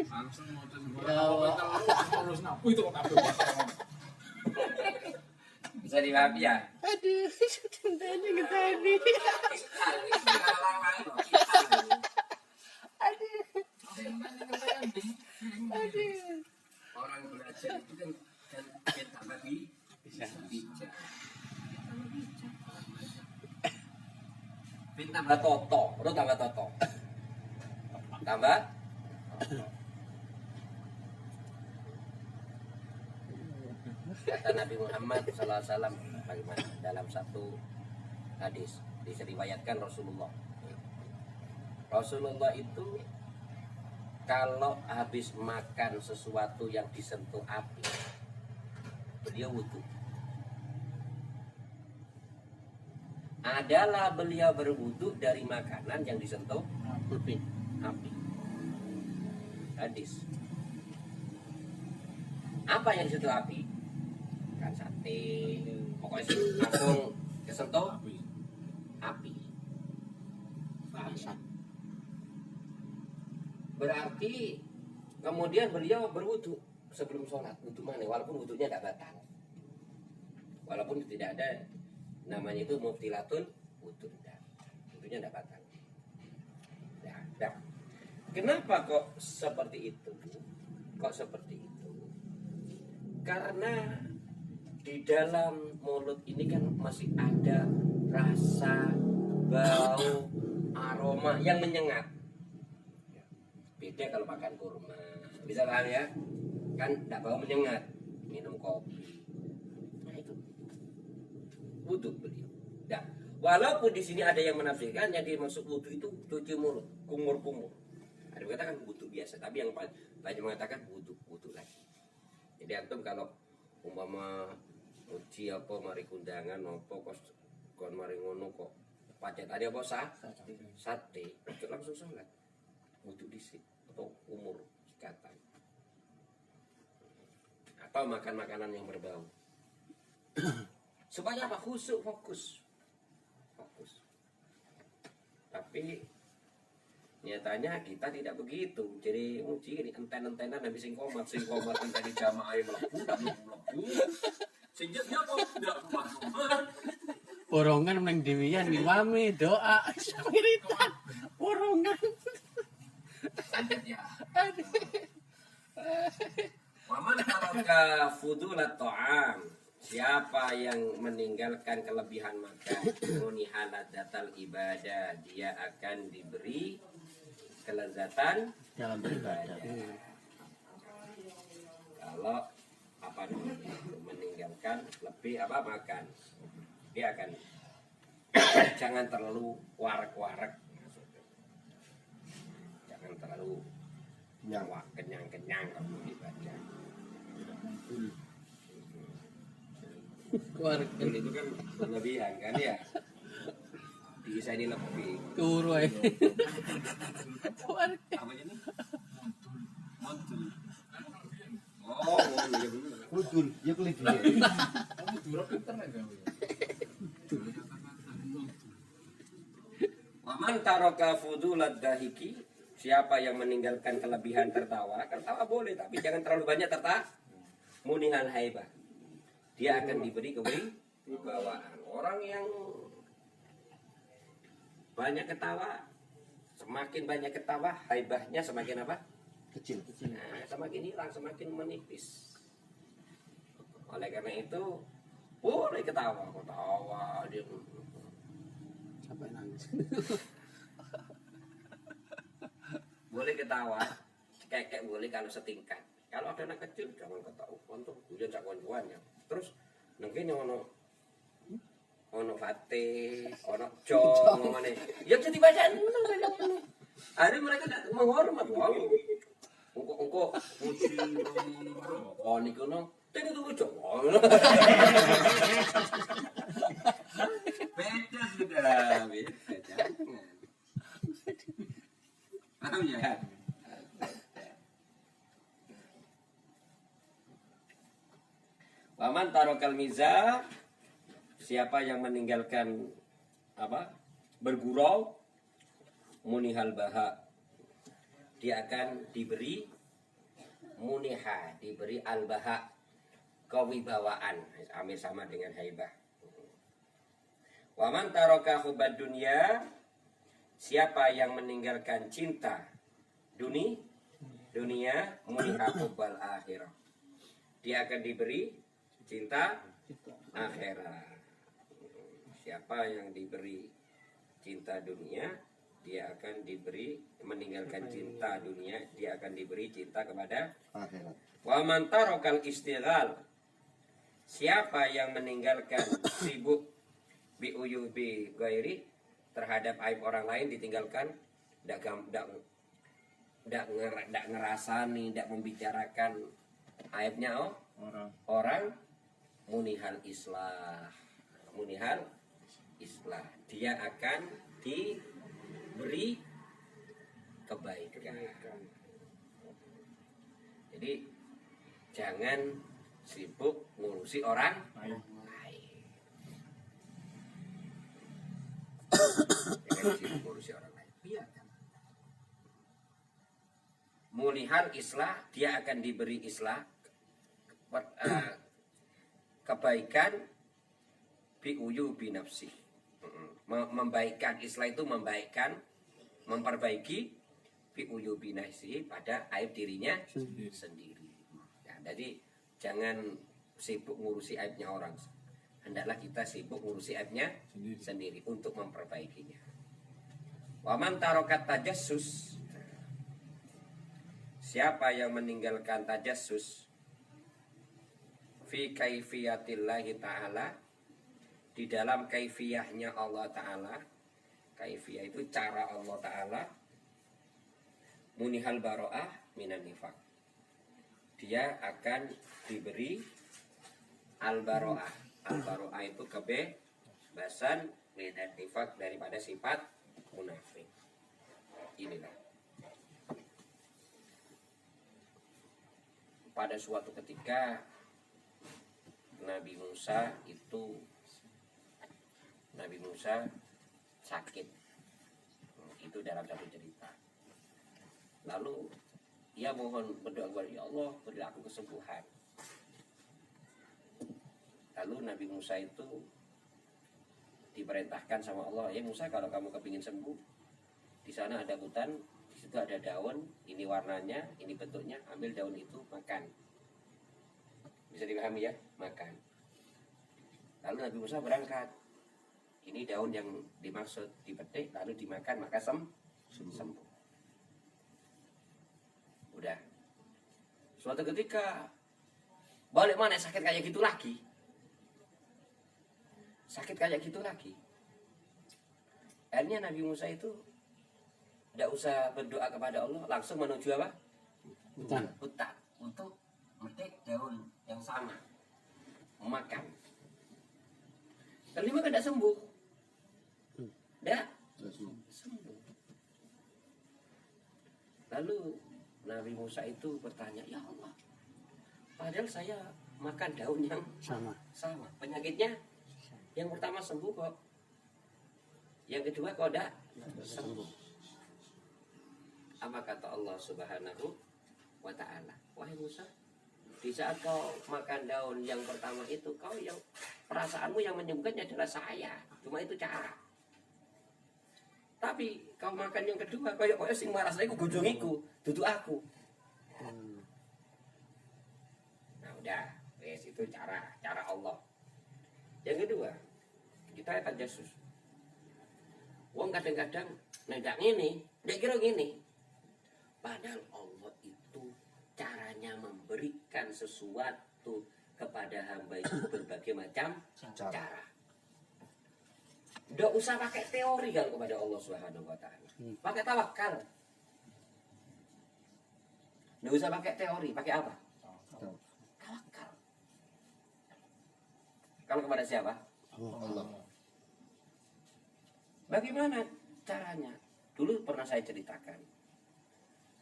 langsung mau Asmaul Husna. Itu kok kabeh.
Bisa dipahami ya?
Aduh, tadi ketadi.
Orang belajar itu kan tambah bisa bijak. Tambah toto, lu tambah toto. Tambah kata Nabi Muhammad SAW bagaimana dalam satu hadis diseriwayatkan Rasulullah itu kalau habis makan sesuatu yang disentuh api beliau wudhu. Adalah beliau berwudhu dari makanan yang disentuh api. Hadis. Apa yang disentuh api? Kan sate. Pokoknya langsung kesentuh api. Berarti kemudian beliau berwudhu sebelum sholat. Wudhu mana? Walaupun wudhunya tidak batal. Walaupun tidak ada namanya itu mubtilatun wudhu. Wudhunya tidak batal. Nah, kenapa kok seperti itu? Kok seperti itu? Karena di dalam mulut ini kan masih ada rasa, bau, aroma yang menyengat. Beda kalau makan kurma. Bisa paham ya? Kan tidak bau menyengat. Minum kopi. Nah itu. Wudhu beliau. Nah, walaupun di sini ada yang menafsirkan yang dimaksud wudhu itu cuci mulut, kumur-kumur. Ada yang mengatakan wudhu biasa, tapi yang banyak mengatakan wudhu lagi. Jadi antum kalau umpama uji apa mari kundangan apa kon mari ngono kok pacet tadi apa sate itu langsung sholat wudhu dhisik atau umur sikatan atau makan makanan yang berbau supaya apa khusyuk fokus tapi nyatanya kita tidak begitu. Jadi uji ini enten-entenan habis sing komat enten di jamaah mlebu sing jetnya apa ndak rumah.
Porongan nang dewian ngimami doa spiritan. Porongan.
Lanjut ya. Waman taraka fudulat ta'am. Siapa yang meninggalkan kelebihan makan, munihalat datal ibadah, dia akan diberi kelezatan
Dalam beribadah.
Kalau apa namanya meninggalkan lebih apa makan, dia akan jangan terlalu warak-warak, jangan terlalu kenyang kalau ibadah.
Keluarga
Itu kan berlebihan kan ya. Bisa ini lebih.
turu ae. Keluarga.
Apa ini? Oh, iya bener.
Kudul, ya kelih dulu.
Kamu durok internet kamu.
Waman taraka fudulat dahiki, siapa yang meninggalkan kelebihan tertawa boleh tapi jangan terlalu banyak tertawa. Munihal haibah, dia akan diberi kewibawaan. Orang yang banyak ketawa, semakin banyak ketawa, haibahnya semakin apa?
Kecil.
Nah, semakin hilang, semakin menipis. Oleh karena itu, boleh ketawa dia.
Sampai nangis.
Boleh ketawa, kayak boleh kalau setingkat. Kalau ada anak kecil jangan ketawa, untuk hujan sak kawan-kawannya. Terus mungkin yang ono fate, ono jong, ngene. Ya jadi bacaan. Ada mereka tidak menghormat, wow. Engko puji oh niku no. Tadi itu lucu. Beda sudah, beda. Jangan. Paham ya? Waman tarokal miza, siapa yang meninggalkan apa? Bergurau, munihal baha, dia akan diberi muniha, diberi al-baha, kewibawaan, amir sama dengan haibah. Waman taroka hubad dunia, siapa yang meninggalkan cinta dunia, muniha hubal akhirah, dia akan diberi cinta akhirat. Siapa yang diberi cinta dunia, dia akan diberi meninggalkan cinta dunia, dia akan diberi cinta kepada
Akhirat.
wa man tarakal istighal, siapa yang meninggalkan sibuk bi uyubi ghairi, terhadap aib orang lain ditinggalkan, ndak ngerasani, ndak membicarakan aibnya orang munihal islah, dia akan diberi kebaikan. Jadi jangan sibuk ngurusi orang lain. Jangan sibuk ngurusi orang lain. Biarkan. Mulihal islah, dia akan diberi islah, kebaikan biuyu binafsi. Membaikkan, islah itu membaikkan, memperbaiki biuyu binafsi pada aib dirinya sendiri. Ya, jadi jangan sibuk ngurusi aibnya orang. Hendaklah kita sibuk ngurusi aibnya sendiri untuk memperbaikinya. Waman tarokat tajassus, siapa yang meninggalkan tajassus fi kaifiyatillahi ta'ala, di dalam kaifiyahnya Allah Ta'ala. Kaifiyah itu cara Allah Ta'ala. Munihal baro'ah minan nifaq, dia akan diberi al-baro'ah. Al-baro'ah itu kebebasan minan nifaq, daripada sifat munafik. Inilah. Pada suatu ketika Nabi Musa sakit. Itu dalam satu cerita. Lalu ia mohon berdoa kepada ya Allah, berilah aku kesembuhan. Lalu Nabi Musa itu diperintahkan sama Allah, ya Musa, kalau kamu kepingin sembuh, di sana ada hutan, di situ ada daun, ini warnanya, ini bentuknya, ambil daun itu, makan. Bisa dipahami ya, makan. Lalu Nabi Musa berangkat. Ini daun yang dimaksud, dipetik lalu dimakan, maka sembuh. Udah. Suatu ketika balik mana sakit kayak gitu lagi. Akhirnya Nabi Musa itu tidak usah berdoa kepada Allah, langsung menuju apa? Hutan untuk memetik daun yang sama, makan. Lalu maka tidak sembuh. Tidak sembuh. Lalu Nabi Musa itu bertanya, ya Allah, padahal saya makan daun yang sama. Penyakitnya yang pertama sembuh kok. Yang kedua kok tidak sembuh. Apa kata Allah Subhanahu wa ta'ala? Wahai Musa, di saat kau makan daun yang pertama itu, kau yang perasaanmu yang menyembuhkannya adalah saya. Cuma itu cara. Tapi kau makan yang kedua, kau sing marah saya gujungiku, duduk aku. Nah udah, wes itu cara Allah. Yang kedua, kita tajasus. Wong kadang-kadang nendak ini, dia kira gini. Padahal Allah itu caranya memberikan sesuatu kepada hamba itu berbagai macam cara. Nggak usah pakai teori kan kepada Allah Subhanahu wa ta'ala. Pakai tawakal. Nggak usah pakai teori, pakai apa? Tawakal. Kalau kepada siapa?
Allah.
Bagaimana caranya? Dulu pernah saya ceritakan.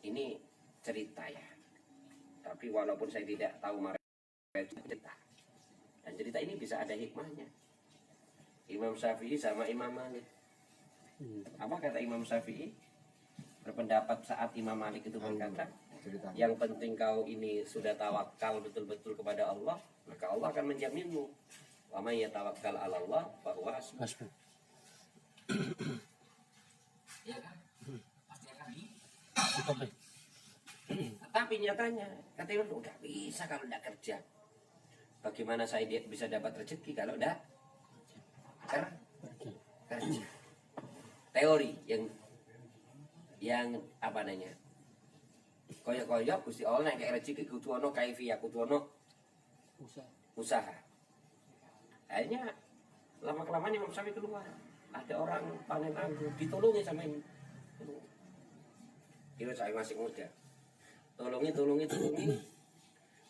Ini cerita ya. Tapi walaupun saya tidak tahu mereka cerita. Dan cerita ini bisa ada hikmahnya. Imam Syafi'i sama Imam Malik. Apa kata Imam Syafi'i? Berpendapat saat Imam Malik itu berkata, yang penting kau ini sudah tawakal betul-betul kepada Allah, maka Allah akan menjaminmu. Wa may yatawakkal 'ala Allah fa huwa hasbuh. Ya kan? Pasti akan Tapi nyatanya, katanya udah bisa kalau tidak kerja. Bagaimana saya bisa dapat rezeki kalau tidak kerja? Teori yang apa namanya? Koyok-koyok Gusti Allah kayak rezeki kudu ono kaifiyah, kudu ono usaha. Akhirnya lama-kelamaan Imam Syafi'i keluar. Ada orang panen anggur, ditolongi sama ini. Kira saya masih muda. Tolongi.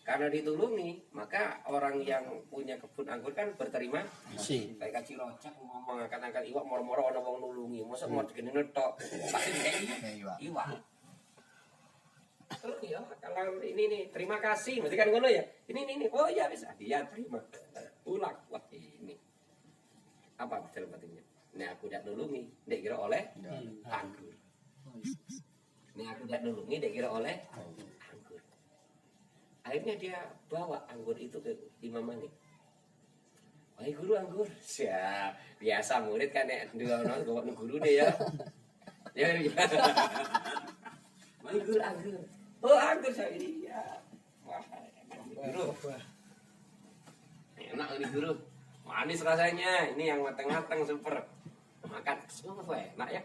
Karena ditolongi, maka orang yang punya kebun anggur kan berterima kasih. Kayak kaji rojak ngomong angkat-angkat iwak moro-moro ana wong nulungi. Mosok mau digene tok. Pasti kayak iwak. Terus ya, kalau ini nih, terima kasih. Mesti kan ngono ya. Ini. Oh ya bisa. Dia terima. Pulang. Wah, ini. Apa dalam batinnya? Nek aku tidak nulungi, dek kira oleh anggur. Nek aku tidak nulungi, dek kira oleh anggur. Akhirnya dia bawa anggur itu ke Imam Malik. Wahai guru anggur, siap. Biasa murid kan nek ndelok bawa guru deh ya. Ya. Wahai guru anggur. Oh anggur saya ini ya. Wah, guru. Enak ini guru. Manis rasanya. Ini yang matang-matang super. Makan semua enak ya.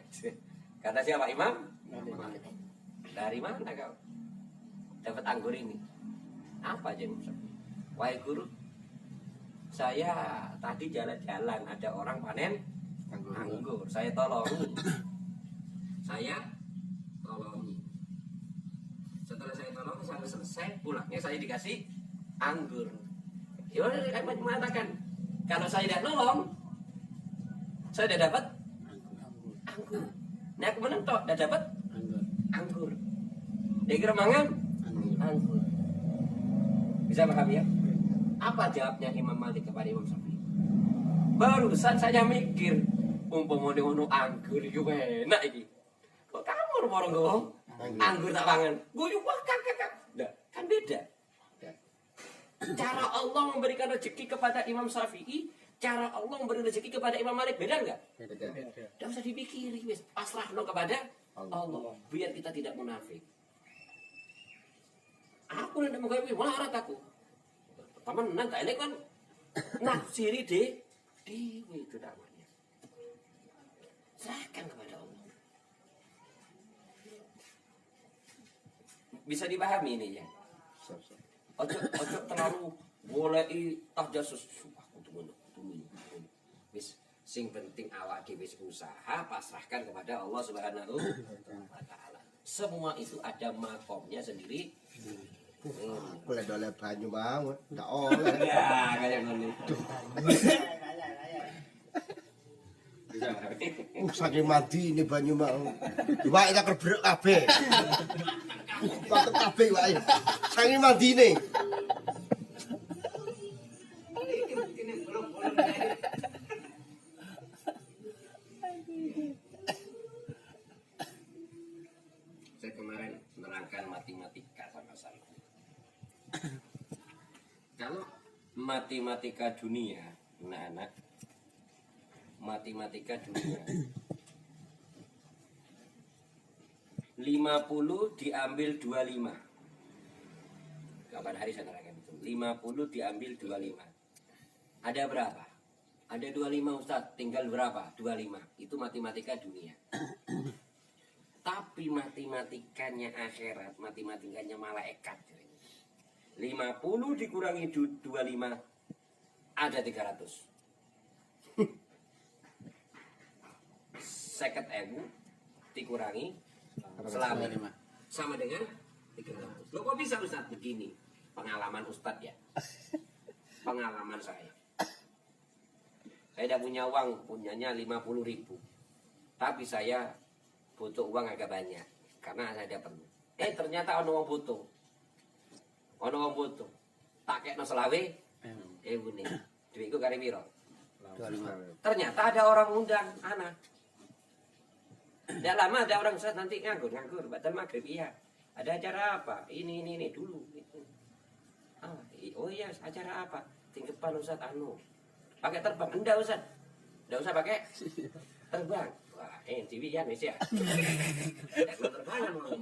Kata siapa Imam? Dari mana kau dapat anggur ini? Apa aja Imam? Wahai guru, saya tadi jalan-jalan ada orang panen anggur. Saya tolongi. Setelah saya tolongi sampai selesai, pulangnya saya dikasih anggur. Ya kan mengatakan kalau saya tidak nolong, saya tidak dapat anggur. Nah aku menentok, tidak dapat anggur. Dia kira mangan anggur. Bisa paham ya? Apa jawabnya Imam Malik kepada Imam Syafi'i? Barusan saya mikir, umpama ono anggur iki enak iki. Kok kamu orang ngomong anggur tak pangan? Guyu wah kakak. Nah, kan beda. Cara Allah memberikan rezeki kepada Imam Syafi'i, cara Allah memberi rezeki kepada Imam Malik beda enggak?
Beda.
Tidak usah dipikiri, wis pasrahno kepada Allah, biar kita tidak munafik. Aku nanti mau gawe melarat aku. Teman nanti ini kan nafsiri dewi itu namanya. Serahkan kepada Allah. Bisa dipahami ini ya. Ojo terlalu boleh tajasus. Aku tunggu. Wis sing penting awak dhewe usaha pasrahkan kepada Allah Subhanahu wa taala. Semua itu ada makomnya sendiri.
Boleh doleh banyu banget, ndak oleh.
Ya, kayak ngono.
Saking mati ini banyu mau. Wae tak kerbrek kabeh. Waktu kabeh wae. Sange mandine.
Ini belum.
Saya kemarin menerangkan matematika sama saya. Kalau matematika dunia, anak-anak, matematika dunia 50 diambil 25. Kapan hari saya terangkan itu? 50 diambil 25. Ada berapa? Ada 25 Ustaz, tinggal berapa? 25. Itu matematika dunia. Tapi matematikanya akhirat, matematikanya malaikat. 50 dikurangi 25 ada 300. 50.000 dikurangi selama sama dengan 300. Loh kok bisa Ustaz begini? Pengalaman Ustaz ya. Pengalaman saya. Saya tidak punya uang, punyanya 50.000. Tapi saya butuh uang agak banyak karena saya ada perlu. Ternyata ono wong butuh. Ono wong butuh. Tak kekno selawe. Bune. Duitku kare piro?
25.
Ternyata ada orang undang anak. Tidak lama ada orang Ustaz nanti nganggur, batal maghrib iya. Ada acara apa? Ini dulu itu. Oh iya, acara apa? Tingkepan Ustaz pakai terbang. Enggak Ustaz. Enggak usah pakai terbang. Wah, TV ya wis ya. Mau terbangan mau.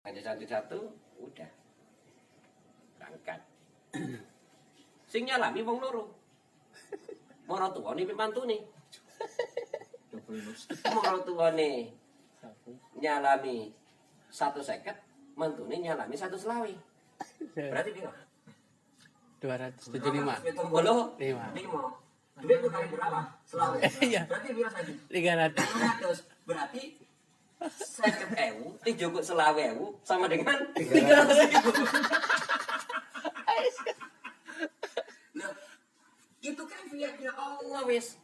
Ada satu-satu udah. Berangkat. Sing nyalami wong loro. Moro tuwane pimantune. Moro tuwane nyalami 150, mantune nyalami 120. Berarti piro?
275.
5. Duit lu kali berapa? Selawe.
Iya.
Berarti piro saja?
300.
300. Berarti 50 dijukuk selawe sama dengan 300.000. Itu kan fiatnya Allah wis.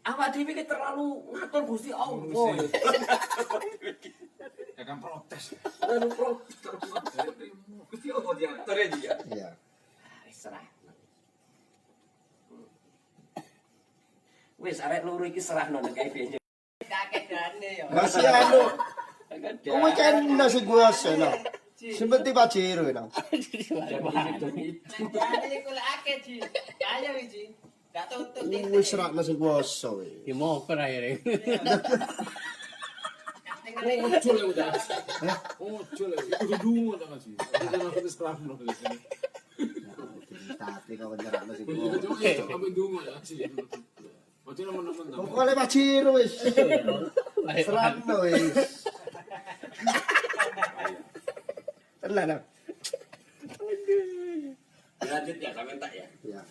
Awak dhewe iki terlalu ngatur Gusti Allah.
Ya kan protes.
Terlalu protes. Gusti Allah diatur ya dia.
Iya.
Wis serah. Wis arek loro iki serahno nek piye.
Kakek dane ya.
Masih anu. Kowe kan nasi gua seno. Seperti Pajero no.
Jadi kula akeh Ji. Ayo Ji. Gak tutup
Wis serak nasi gua so.
Ya mau kok akhirnya.
Muncul ya udah. Muncul ya. Udah dulu ta Mas. Udah langsung sekarang dulu di sini.
Tapi kau serak nasi gua.
Coba sampai dulu ya sih. Macam mana?
Pokoknya Pajero wis. Serak no wis. Tenan.
Lanjut ya, sampai tak ya.
Ya.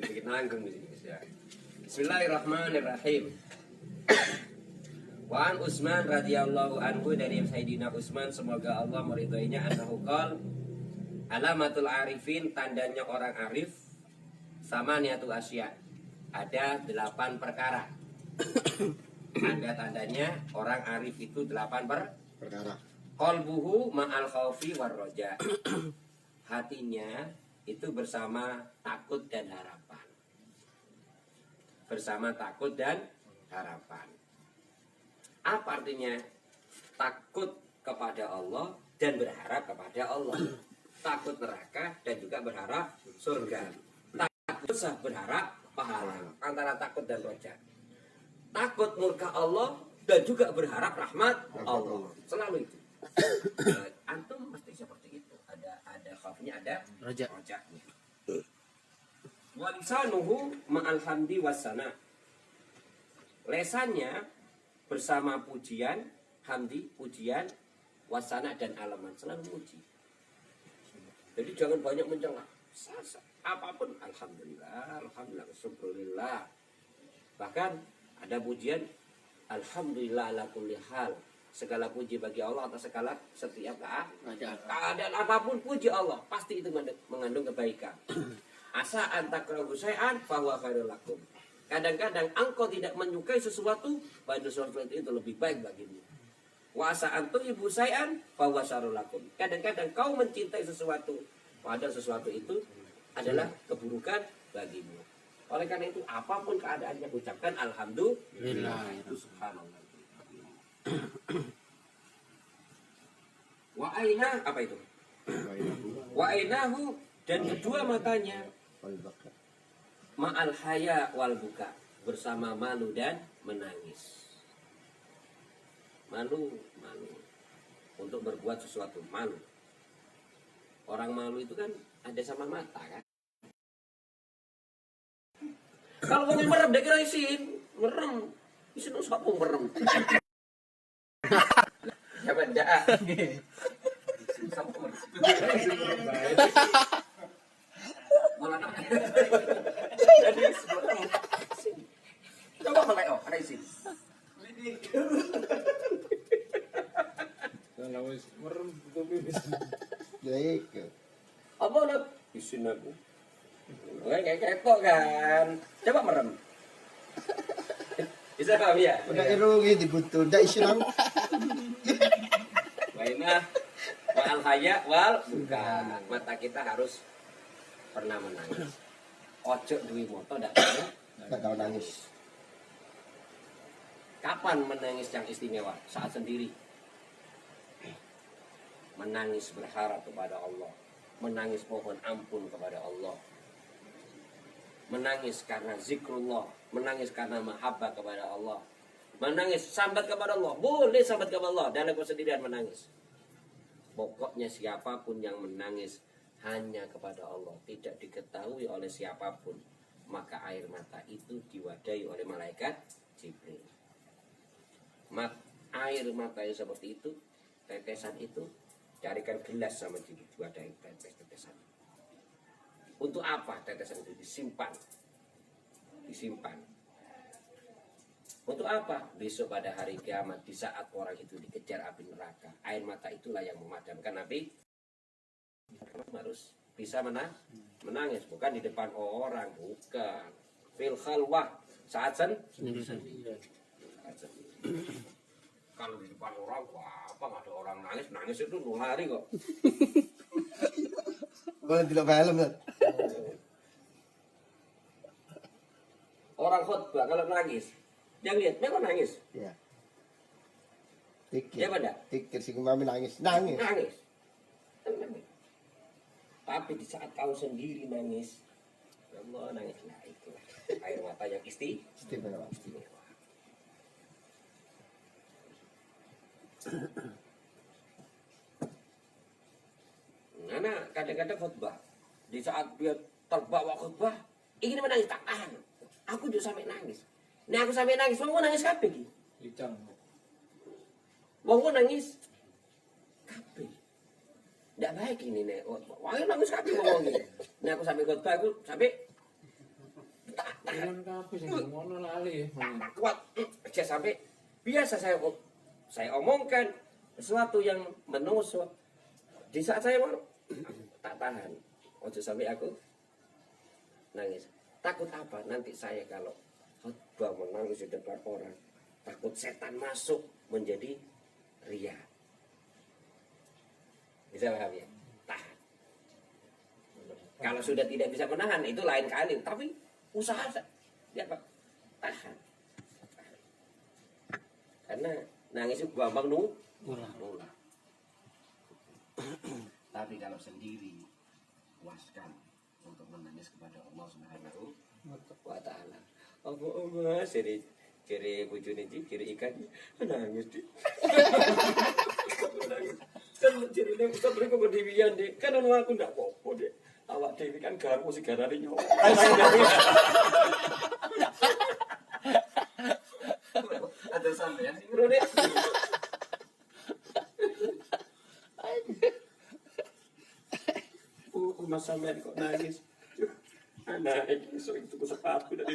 Dikit nanggung di sini ya. Bismillahirrahmanirrahim. Wa an Utsman radhiyallahu anhu, dari Sayyidina Utsman semoga Allah meridhoinya, annahu qol alamatul arifin, tandanya orang arif sama niatu asya. Ada 8 perkara. Ada tandanya orang arif itu 8
Perkara.
qalbuhu ma'al khaufi war roja. Hatinya itu bersama takut dan harapan. Bersama takut dan harapan. Apa artinya? Takut kepada Allah dan berharap kepada Allah. Takut neraka dan juga berharap surga. Takut sah berharap pahala. Antara takut dan roja. Takut murka Allah dan juga berharap rahmat Allah. Selalu itu. Antum mesti seperti itu. Ada khaufnya, ada rojaknya. Wa lisanuhu ma'al hamdi wassana. Lesannya bersama pujian, hamdi, pujian, wasana dan alaman, selalu puji. Jadi jangan banyak mencela. Apapun alhamdulillah, syukurillah. Bahkan ada pujian alhamdulillah ala kulli hal. Segala puji bagi Allah atas segala setiap keadaan apapun, puji Allah, pasti itu mengandung kebaikan. Asa antakrahu syai'an fa huwa khairul lakum. Kadang-kadang engkau tidak menyukai sesuatu, pada sesuatu itu lebih baik bagimu. Wa sa'antu ibu sayan bahwa syarulakum. Kadang-kadang kau mencintai sesuatu, padahal sesuatu itu adalah keburukan bagimu. Oleh karena itu apapun keadaannya ucapkan alhamdulillah. Subhanallah. Wa aina apa itu? Wa ainahu dan kedua matanya ma'al haya wal buka, bersama malu dan menangis. Malu untuk berbuat sesuatu, malu. Orang malu itu kan ada sama mata kan. Kalau kamu merem, dia kira isin merem, isin usah apa merem. Ya benda. Jadi coba melek ada isin.
Kalau wis merem tapi wis
Baik.
Apa udah isin aku? Kayak kepo kan. Coba merem. Bisa paham ya?
Udah irungi dibutuh, ndak isinang.
Wainah wal haya wal buka. Mata kita harus pernah menangis. Ojo duwi moto ndak tahu.
Nggak tahu nangis.
Kapan menangis yang istimewa? Saat sendiri. Menangis berharap kepada Allah. Menangis mohon ampun kepada Allah. Menangis karena zikrullah. Menangis karena mahabbah kepada Allah. Menangis sambat kepada Allah. Boleh sambat kepada Allah. Dalam kesendirian menangis. Pokoknya siapapun yang menangis hanya kepada Allah, tidak diketahui oleh siapapun, maka air mata itu diwadahi oleh malaikat Jibril. Air mata yang seperti itu, tetesan itu, carikan gelas sama Jibril, diwadahi tetesan. Untuk apa tetesan itu disimpan? Untuk apa? Besok pada hari kiamat, di saat orang itu dikejar api neraka, air mata itulah yang memadamkan api. Harus bisa menangis, bukan di depan orang, bukan. Fil khalwah, saat sendiri. Kalau di depan orang, wah, apa nggak ada orang nangis itu 2 hari kok.
Boleh tidak film kan?
Orang khutbah kalau nangis, jangan lihat, dia kok nangis.
Iya. Tikir.
Iya pada?
Tikir si mami nangis. Nangis.
Nangis. Tapi di saat kau sendiri nangis, ya Allah nangis, nah itulah air mata yang
Istimewa.
istimewa. Karena kadang-kadang khutbah, di saat dia terbawa khutbah, ingin menangis tak tahan. Aku juga sampai nangis. Nah aku sampai nangis, mau nangis kape ki?
licang.
Mau nangis kape? Tidak baik ini nih. Wah nangis kape ngomong ini. Nah aku sampai khutbah, aku sampai tak tahan.
Kan kape sing ngono lali.
Tak kuat. Saya sampai biasa saya omongkan sesuatu yang menusuk. Di saat saya mau tak tahan. Ojo sampai aku nangis. Takut apa? Nanti saya kalau khutbah menangis di depan orang, takut setan masuk menjadi ria. Bisa paham ya? Tahan. Kalau sudah tidak bisa menahan itu lain kali. Tapi usaha ya Pak, tahan. Karena nangis itu gampang nular. Tapi kalau sendiri puaskan untuk menangis kepada Allah Subhanahu wa taala. Allah ciri bojone iki, ciri ikan nangis di. Kan cirine Ustaz mriko berdewian deh. Kan ono aku ndak apa-apa deh. Awak dewi kan garpu sigarane nyowo. Ada sampean sing ngrone. Mas sampean kok nangis. Anak ini so itu sepatu dari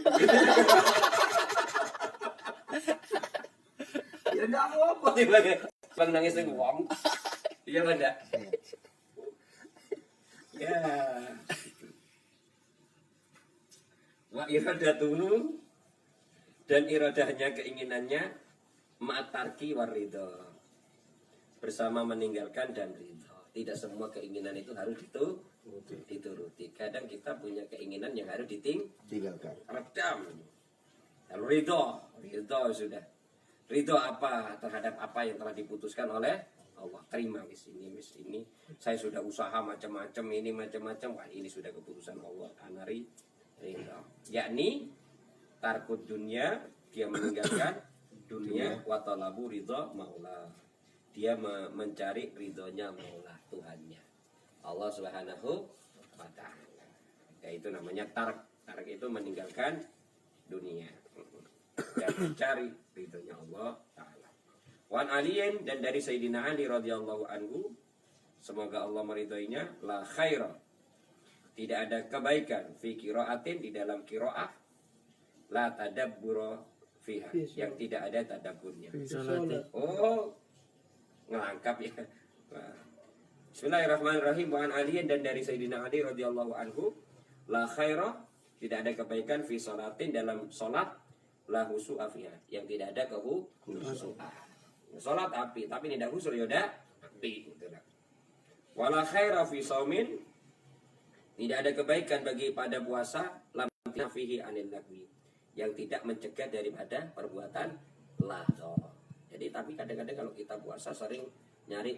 ya enggak apa-apa bang nangis dengan uang. Iya benda. Ya. Wa iradatuhu Dan iradahnya, keinginannya, ma'atarki waridho, bersama meninggalkan dan ridho. Tidak semua keinginan itu harus dituruti. Kadang kita punya keinginan yang harus
Tinggalkan.
redam. Lalu ridho sudah. Ridho apa terhadap apa yang telah diputuskan oleh Allah. Terima wis ini. Saya sudah usaha macam-macam, ini macam-macam. Wah, ini sudah keputusan Allah. Anari ridho. Yakni tarkut dunia, dia meninggalkan dunia, wa talabu ridho maula. Dia mencari ridhonya maula, Tuhannya. Allah Subhanahu wa ta'ala. Yaitu namanya tark. Tark itu meninggalkan dunia dan mencari ridhonya Allah ta'ala. Wan aliyin, dan dari Sayyidina Ali radhiyallahu anhu, semoga Allah meridhoinya, la khaira, tidak ada kebaikan fi qiraatin, di dalam qiraah, la tadabbura fiha, yang tidak ada tadabburnya. Oh, ngelangkap ya. Nah. Bismillahirrahmanirrahim. Wa an aliyin, dan dari Sayyidina Ali radhiyallahu anhu, la khaira, tidak ada kebaikan fi sholatin, dalam sholat, la husu'a fiha, yang tidak ada kehusu'an. Sholat api, tapi tidak husu' yaudah api gitu lah. Wala khaira fi saumin, tidak ada kebaikan bagi pada puasa, lam fihi anil lagwi, yang tidak mencegah daripada perbuatan lahzo. Jadi tapi kadang-kadang kalau kita puasa sering nyari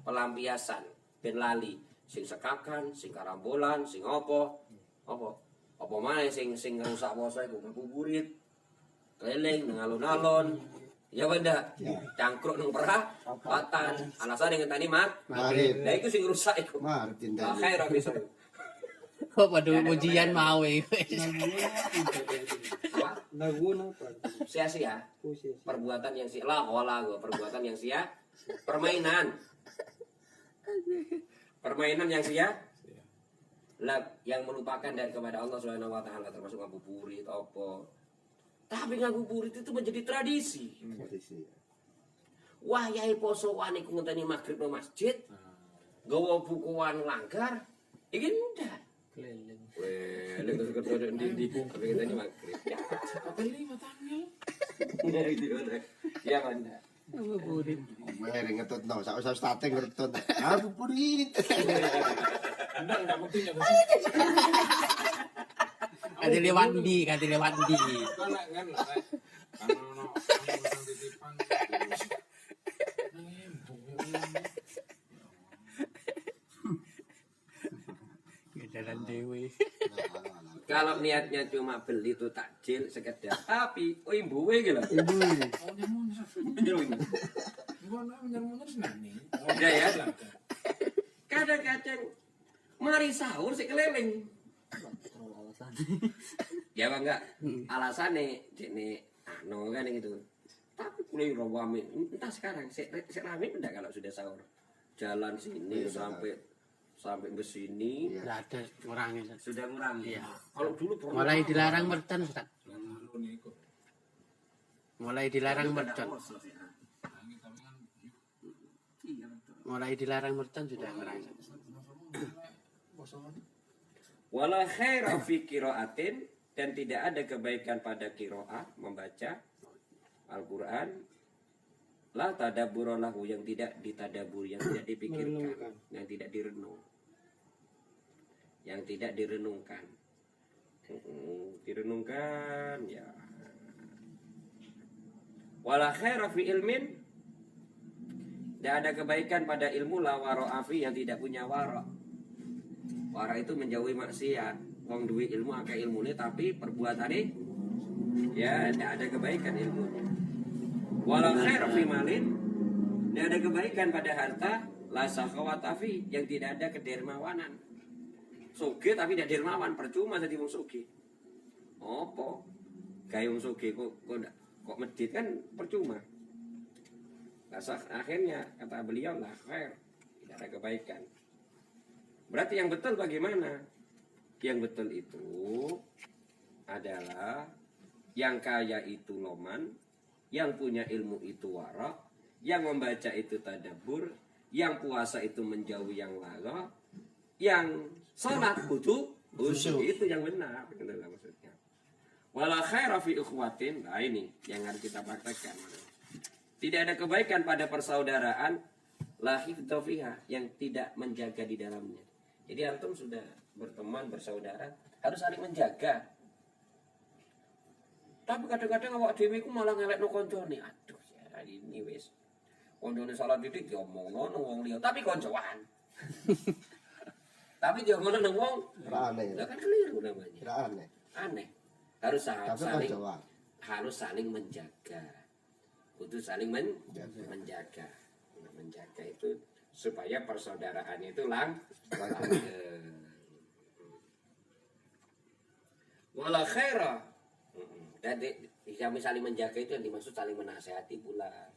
pelampiasan ben lali, sing sekakan, sing karambolan, sing apa mana sing ngerusak puasa iku ngabuburit, keliling nang alun-alun. Ya benda, cangkruk nang perapatan, alasan yang tadi
Marip.
nah itu sing rusak iku.
Martin tadi.
Khair bisa.
Kok pada ujian mau
Lagu apa?
Sia-sia.
Posisi.
Perbuatan yang perbuatan yang sia, permainan yang sia, yang melupakan dari kepada Allah Subhanahu wa taala, termasuk ngabuburit apa. Tapi ngabuburit itu menjadi tradisi. Wah, yai poso wani ku ngenteni magrib nang masjid. Gawa bukuan langgar. Iki ndak.
Keliling.
Weh, lek kerja di tapi ngenteni magrib. Ya,
Apa 5 tanggal?
ya Banda.
Ngabuburit.
Mari ngetut no, sak state ngetut. Ngabuburit.
Enggak mungkin ya.
Kati lewat di.
Kalau kan lah. Kalau ono titipan.
Jalan dewe.
Kalau niatnya cuma beli itu takjil sekedar, tapi imbuwe gitu. Ada ya. Kadang-kadang mari sahur si keliling. Ya enggak, alasannya ini kan gitu. Tapi kuliah rawame, entah sekarang saya rame enggak kalau sudah sahur. Jalan sini sampai ke sini.
Enggak ada orangnya.
Sudah kurang.
Iya.
Kalau dulu
Mulai dilarang mercon, Ustaz. Mulai dilarang mercon. Mulai dilarang mercon sudah merasa.
Wala khaira fi qiraatin, dan tidak ada kebaikan pada qiraah, membaca Al-Qur'an, la tadabbura lahu, yang tidak ditadabur, yang tidak dipikirkan, yang tidak direnung. Yang tidak direnungkan. Direnungkan ya. Wala khaira fi ilmin, tidak ada kebaikan pada ilmu, la wara'a fi, yang tidak punya wara'. Wara itu menjauhi maksiat. Wong duwe ilmu akeh ilmune tapi perbuatane ya tidak ada kebaikan ilmunya. Wala khair fi malin, tidak ada kebaikan pada harta, la sakhawata fi, yang tidak ada kedermawanan. Sugih tapi tidak dermawan, percuma jadi wong sugih. Apa? Gawe wong sugih kok medit kan percuma. Akhirnya kata beliau la khair, tidak ada kebaikan. Berarti yang betul bagaimana? Yang betul itu adalah yang kaya itu loman, yang punya ilmu itu wara, yang membaca itu tadabbur, yang puasa itu menjauhi yang lara, yang salat khusyuk, itu yang benar, maksudnya. Wala khaira fi ikhwatin. Nah ini yang harus kita praktekkan. Tidak ada kebaikan pada persaudaraan la hifdha fiha, yang tidak menjaga di dalamnya. Jadi antum sudah berteman, bersaudara, harus saling menjaga. Tapi kadang-kadang awak dhewe iku malah ngelekno koncone. Aduh, ya ini wis. Koncone salah didik diomongno nang wong liya, tapi koncoan. Tapi diomongno nang wong
Aneh.
lah kan keliru namanya.
Kira aneh.
Aneh. Harus
Tapi
saling
koncoan.
harus saling menjaga. Kudu saling menjaga. Nah, menjaga itu supaya persaudaraan itu langgeng. Wala khaira. Dan misalnya menjaga itu yang dimaksud saling menasehati pula.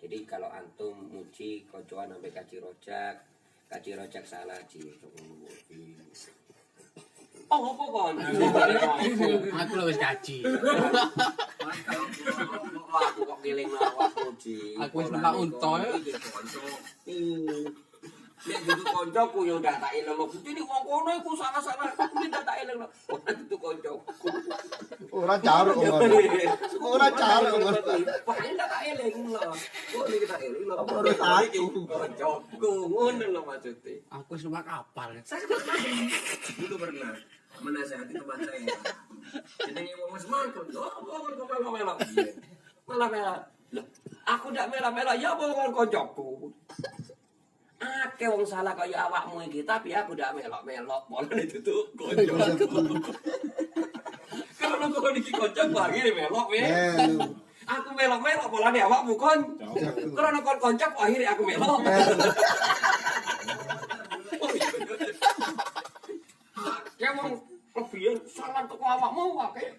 Jadi kalau antum muji koncoan sampai kaji rojak salah ji. Oh, apa kon?
Aku lu wis kaji.
Aku kok ngiling awak muji.
Aku wis numpak unta.
Nek dudu koncoku yo ndak tak elokno. Ini wong kono iku salah-salah. Kuwi ndak tak elokno. Ora dudu koncoku.
Ora caruk ngono. Ora caruk ngono.
Wah, ndak tak elokno. Kok iki tak elokno.
Apa ora tahu?
Koncoku ngono lho maksudnya.
Aku wis numpak kapal.
Dulu pernah menasihati teman saya. Jenenge wong wis mangkon. Kok melo-melo. Melo-melo. Loh, aku ndak melo-melo ya wong koncoku. Akeh wong salah kaya awakmu iki, tapi aku ndak melok-melok. Polane itu koncoku. Kalau kok iki koncoku akhire melok we. Aku melok-melok polane awakmu kon. Karena kon koncoku akhire aku melok. Ya wong kebiyen salah teko awakmu akeh.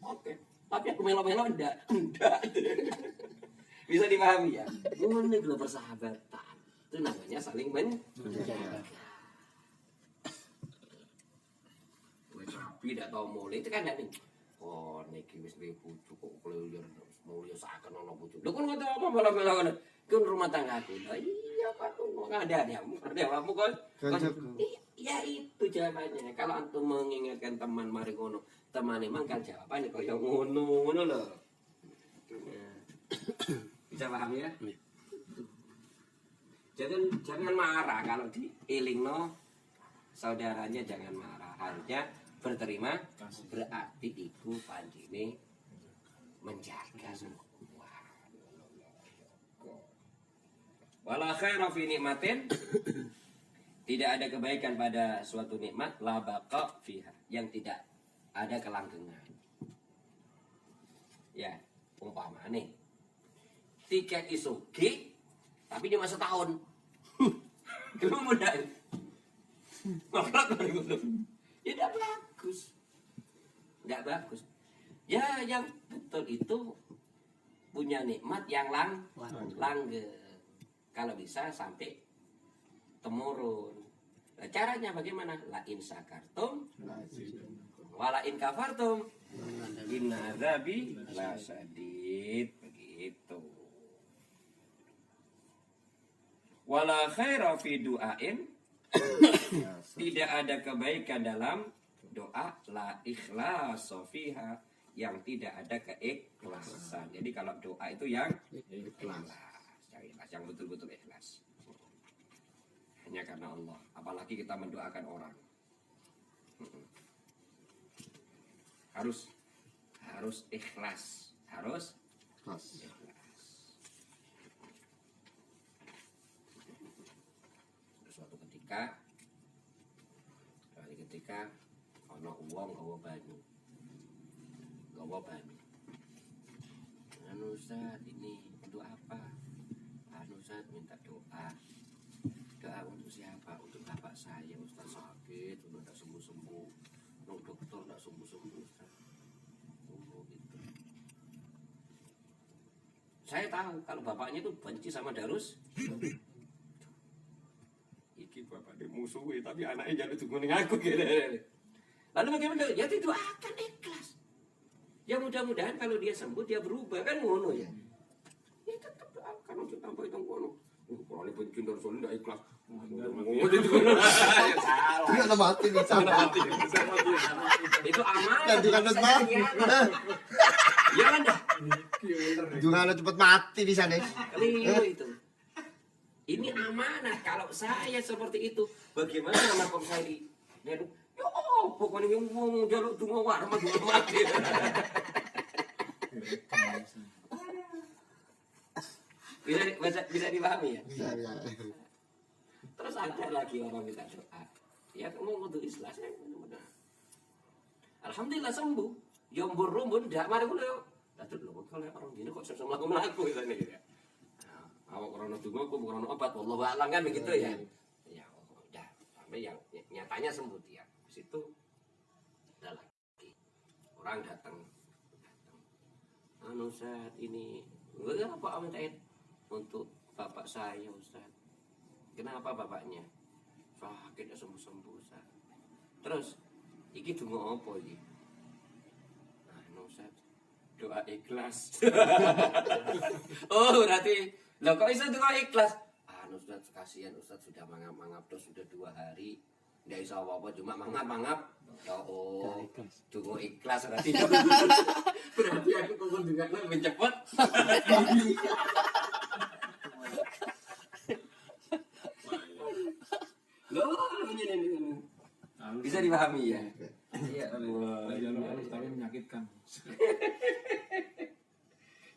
Oke. Tapi aku melok-melok ndak. Bisa dipahami ya? Ngono iki lho persahabatan. Itu namanya saling menjaga. Wes rapi tidak tahu mulai itu kan nih. Oh, niki wis duwe bojo kok keluyur mulya saken ana bojo. Lho kon ngono apa malah-malah ngono. Kun rumah tanggaku. Iya kan ada kamu kan. Ya itu jawabannya. Kalau antum mengingatkan teman mari ngono, teman emang kan jawabannya kaya ngono lho. Bisa paham ya? Jangan marah kalau dielingno saudaranya, jangan marah. Harusnya berterima, berarti iku panjine menjaga semua. Wala khaira fi nikmatin, tidak ada kebaikan pada suatu nikmat la baqa fiha, yang tidak ada kelanggengan. Ya, umpamane tiket isugi tapi dia masa tahun. Kemudian ngobrol dulu. Ya tidak bagus. Tidak bagus. Ya yang betul itu punya nikmat yang langgeng. Kalau bisa sampai temurun. Nah, caranya bagaimana? La in sakartum wala in kafartum inna adzabi lasyadid. Begitu. Wala khaira fi du'ain, tidak ada kebaikan dalam doa la ikhlas fiha, yang tidak ada keikhlasan. Jadi kalau doa itu yang ikhlas, yang betul-betul ikhlas. Hanya karena Allah. Apalagi kita mendoakan orang. Harus ikhlas. Harus ikhlas. Suatu ketika ana wong gawa banyu. Anu Ustaz, ini untuk apa? Anu Ustaz, minta doa. Doa untuk siapa? Untuk bapak saya, Ustaz sakit, sudah tak sembuh-sembuh. Nung dokter tak sembuh-sembuh, Ustaz. Oh, gitu. Saya tahu kalau bapaknya itu benci sama Darus. Iki bapak dimusuhi, tapi anaknya jadi tunggu ning aku gitu. Lalu bagaimana? Ya didoakan ikhlas. Ya mudah-mudahan kalau dia sembuh dia berubah kan ngono ya. Ya tetap doakan untuk tambah itu ngono. Orang ini pun cinta Rasul tidak ikhlas.
Ini ada mati nih sama.
Itu amanah.
Dan juga ada mati.
Ya kan dah.
Juga ada cepat mati di sana.
Keliru itu. Ini amanah. Kalau saya seperti itu, bagaimana makom saya di? Ya pokoknya yang ngomong jaluk dungo warma dungo mati. Bisa dipahami ya?
Bisa, bisa.
Terus ada lagi orang minta doa. Ya kamu kudu ikhlas ya benar. Alhamdulillah sembuh. Ya rumbun ndak mari kula yo. Datuk lho kalau orang gini kok sesuk mlaku-mlaku ngene gitu ya. Nah, awak krono donga kok krono obat wallahu a'lam kan begitu ya. Ya udah sampai yang nyatanya sembuh dia. Di situ ada lagi orang datang. Anu saat ini enggak apa mintain untuk bapak saya Ustaz. Kenapa bapaknya? Sakit ya sembuh-sembuh Ustaz. Terus iki donga apa iki? Anu Ustaz, doa ikhlas. Oh, berarti lo kok bisa doa ikhlas? Anu Ustaz, kasihan Ustaz sudah mangap-mangap terus sudah 2 hari. Nggak bisa apa-apa, cuma mangap-mangap. Oh, donga ikhlas berarti. Berarti aku kumpul juga lebih cepat. Loh, ini. Bisa dipahami ya? Iya,
tapi menyakitkan.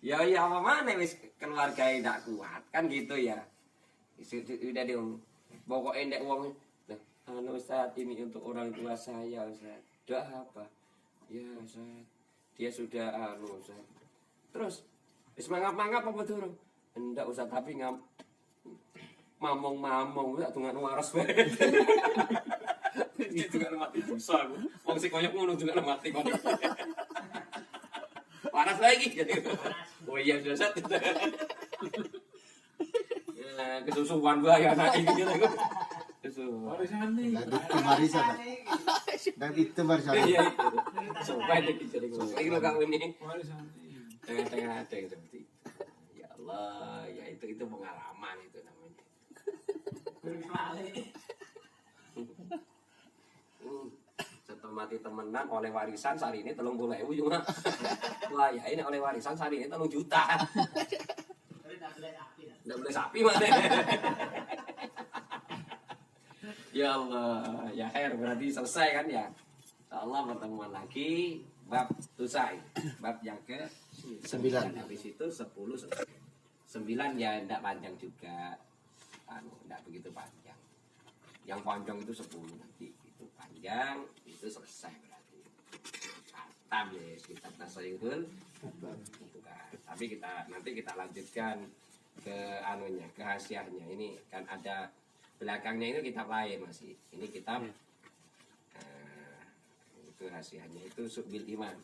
Ya apa mana wis keluarga tidak kuat kan gitu ya. Sudah dong. Pokoknya ndek wong anu Ustaz ini untuk orang tua saya Ustaz. Doa apa? Ya Ustaz. Dia sudah anu Ustaz. Terus wis mangap-mangap apa durung? Enggak Ustaz tapi mamong-mamong tak tungan waras wae. Itu kan mati dosa aku. Wong sing koyo ngono juga mati kon. Waras lagi jadi. Oh iya sudah satu. Ya kesusuan gua ya anak ini gitu. Kesusuan.
Warisan nih.
Dan itu barisan. Dan itu barisan.
Iya itu. Sampai jadi gua. Ini lo kau ini.
Warisan nih.
Tengah-tengah ada yang seperti itu. Ya Allah, ya itu pengalaman itu namanya. Setelah mati temenan oleh warisan sehari ini 30.000 cuma. Wah ya ini oleh warisan sehari ini 3 juta. Nggak boleh sapi mana. Ya Allah, ya khair berarti selesai kan ya. Insyaallah pertemuan lagi bab selesai. Bab yang ke 9. Habis itu 10 selesai. 9 ya enggak panjang juga. Enggak begitu panjang. Yang panjang itu 10 nanti. Itu panjang, itu selesai berarti. Khatam ya, kitab Tasawwurul. Itu kan. Tapi nanti kita lanjutkan ke anunya, ke hasiahnya. Ini kan ada belakangnya itu kitab lain masih. Ini kitab itu hasiahnya itu Subil Iman.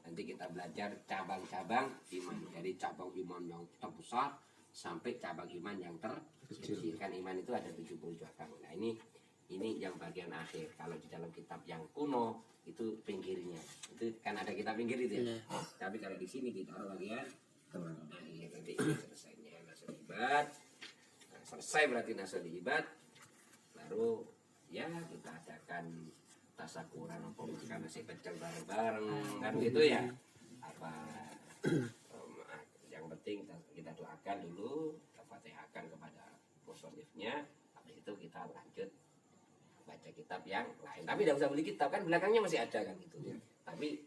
Nanti kita belajar cabang-cabang iman. Dari cabang iman yang terbesar sampai cabang iman yang terkecil. Kan iman itu ada 70 cabang. Nah ini yang bagian akhir. Kalau di dalam kitab yang kuno itu pinggirnya. Itu kan ada kitab pinggir itu ya. Tapi kalau di sini kita bagian akhir. Nanti ini selesainya nasul ibad. Nah, selesai berarti nasul ibad. Baru ya kita adakan tasakuran apa makan nasi pecel bareng-bareng kan gitu ya. Apa yang penting kita doakan dulu, kita fatihahkan kepada musonifnya. Habis itu kita lanjut baca kitab yang lain. Tapi tidak usah beli kitab kan belakangnya masih ada kan gitu ya. Tapi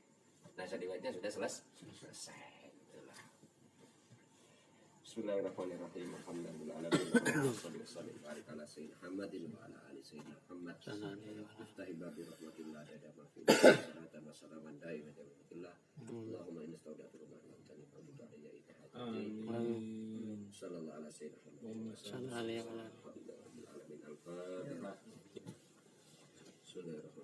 nasihat ibadahnya sudah selesai. Itulah. Bismillahirrahmanirrahim. Alhamdulillahirabbil alamin. Wassallallahu ala sayyidina Muhammadin wa ala ali sayyidina Muhammad. Mustahibah bi rahmatillah ada ma fi salatan wa salaman daim wa rahmatillah. Allahumma inna staudatul rahmatan wa billahi ya
Amin.
sallallahu ala sayyidina Muhammad.
Sallallahu alaihi wa sallam.
Alhamdulillahirabbil alamin. Al-Fatihah. Bismillahirrahmanirrahim.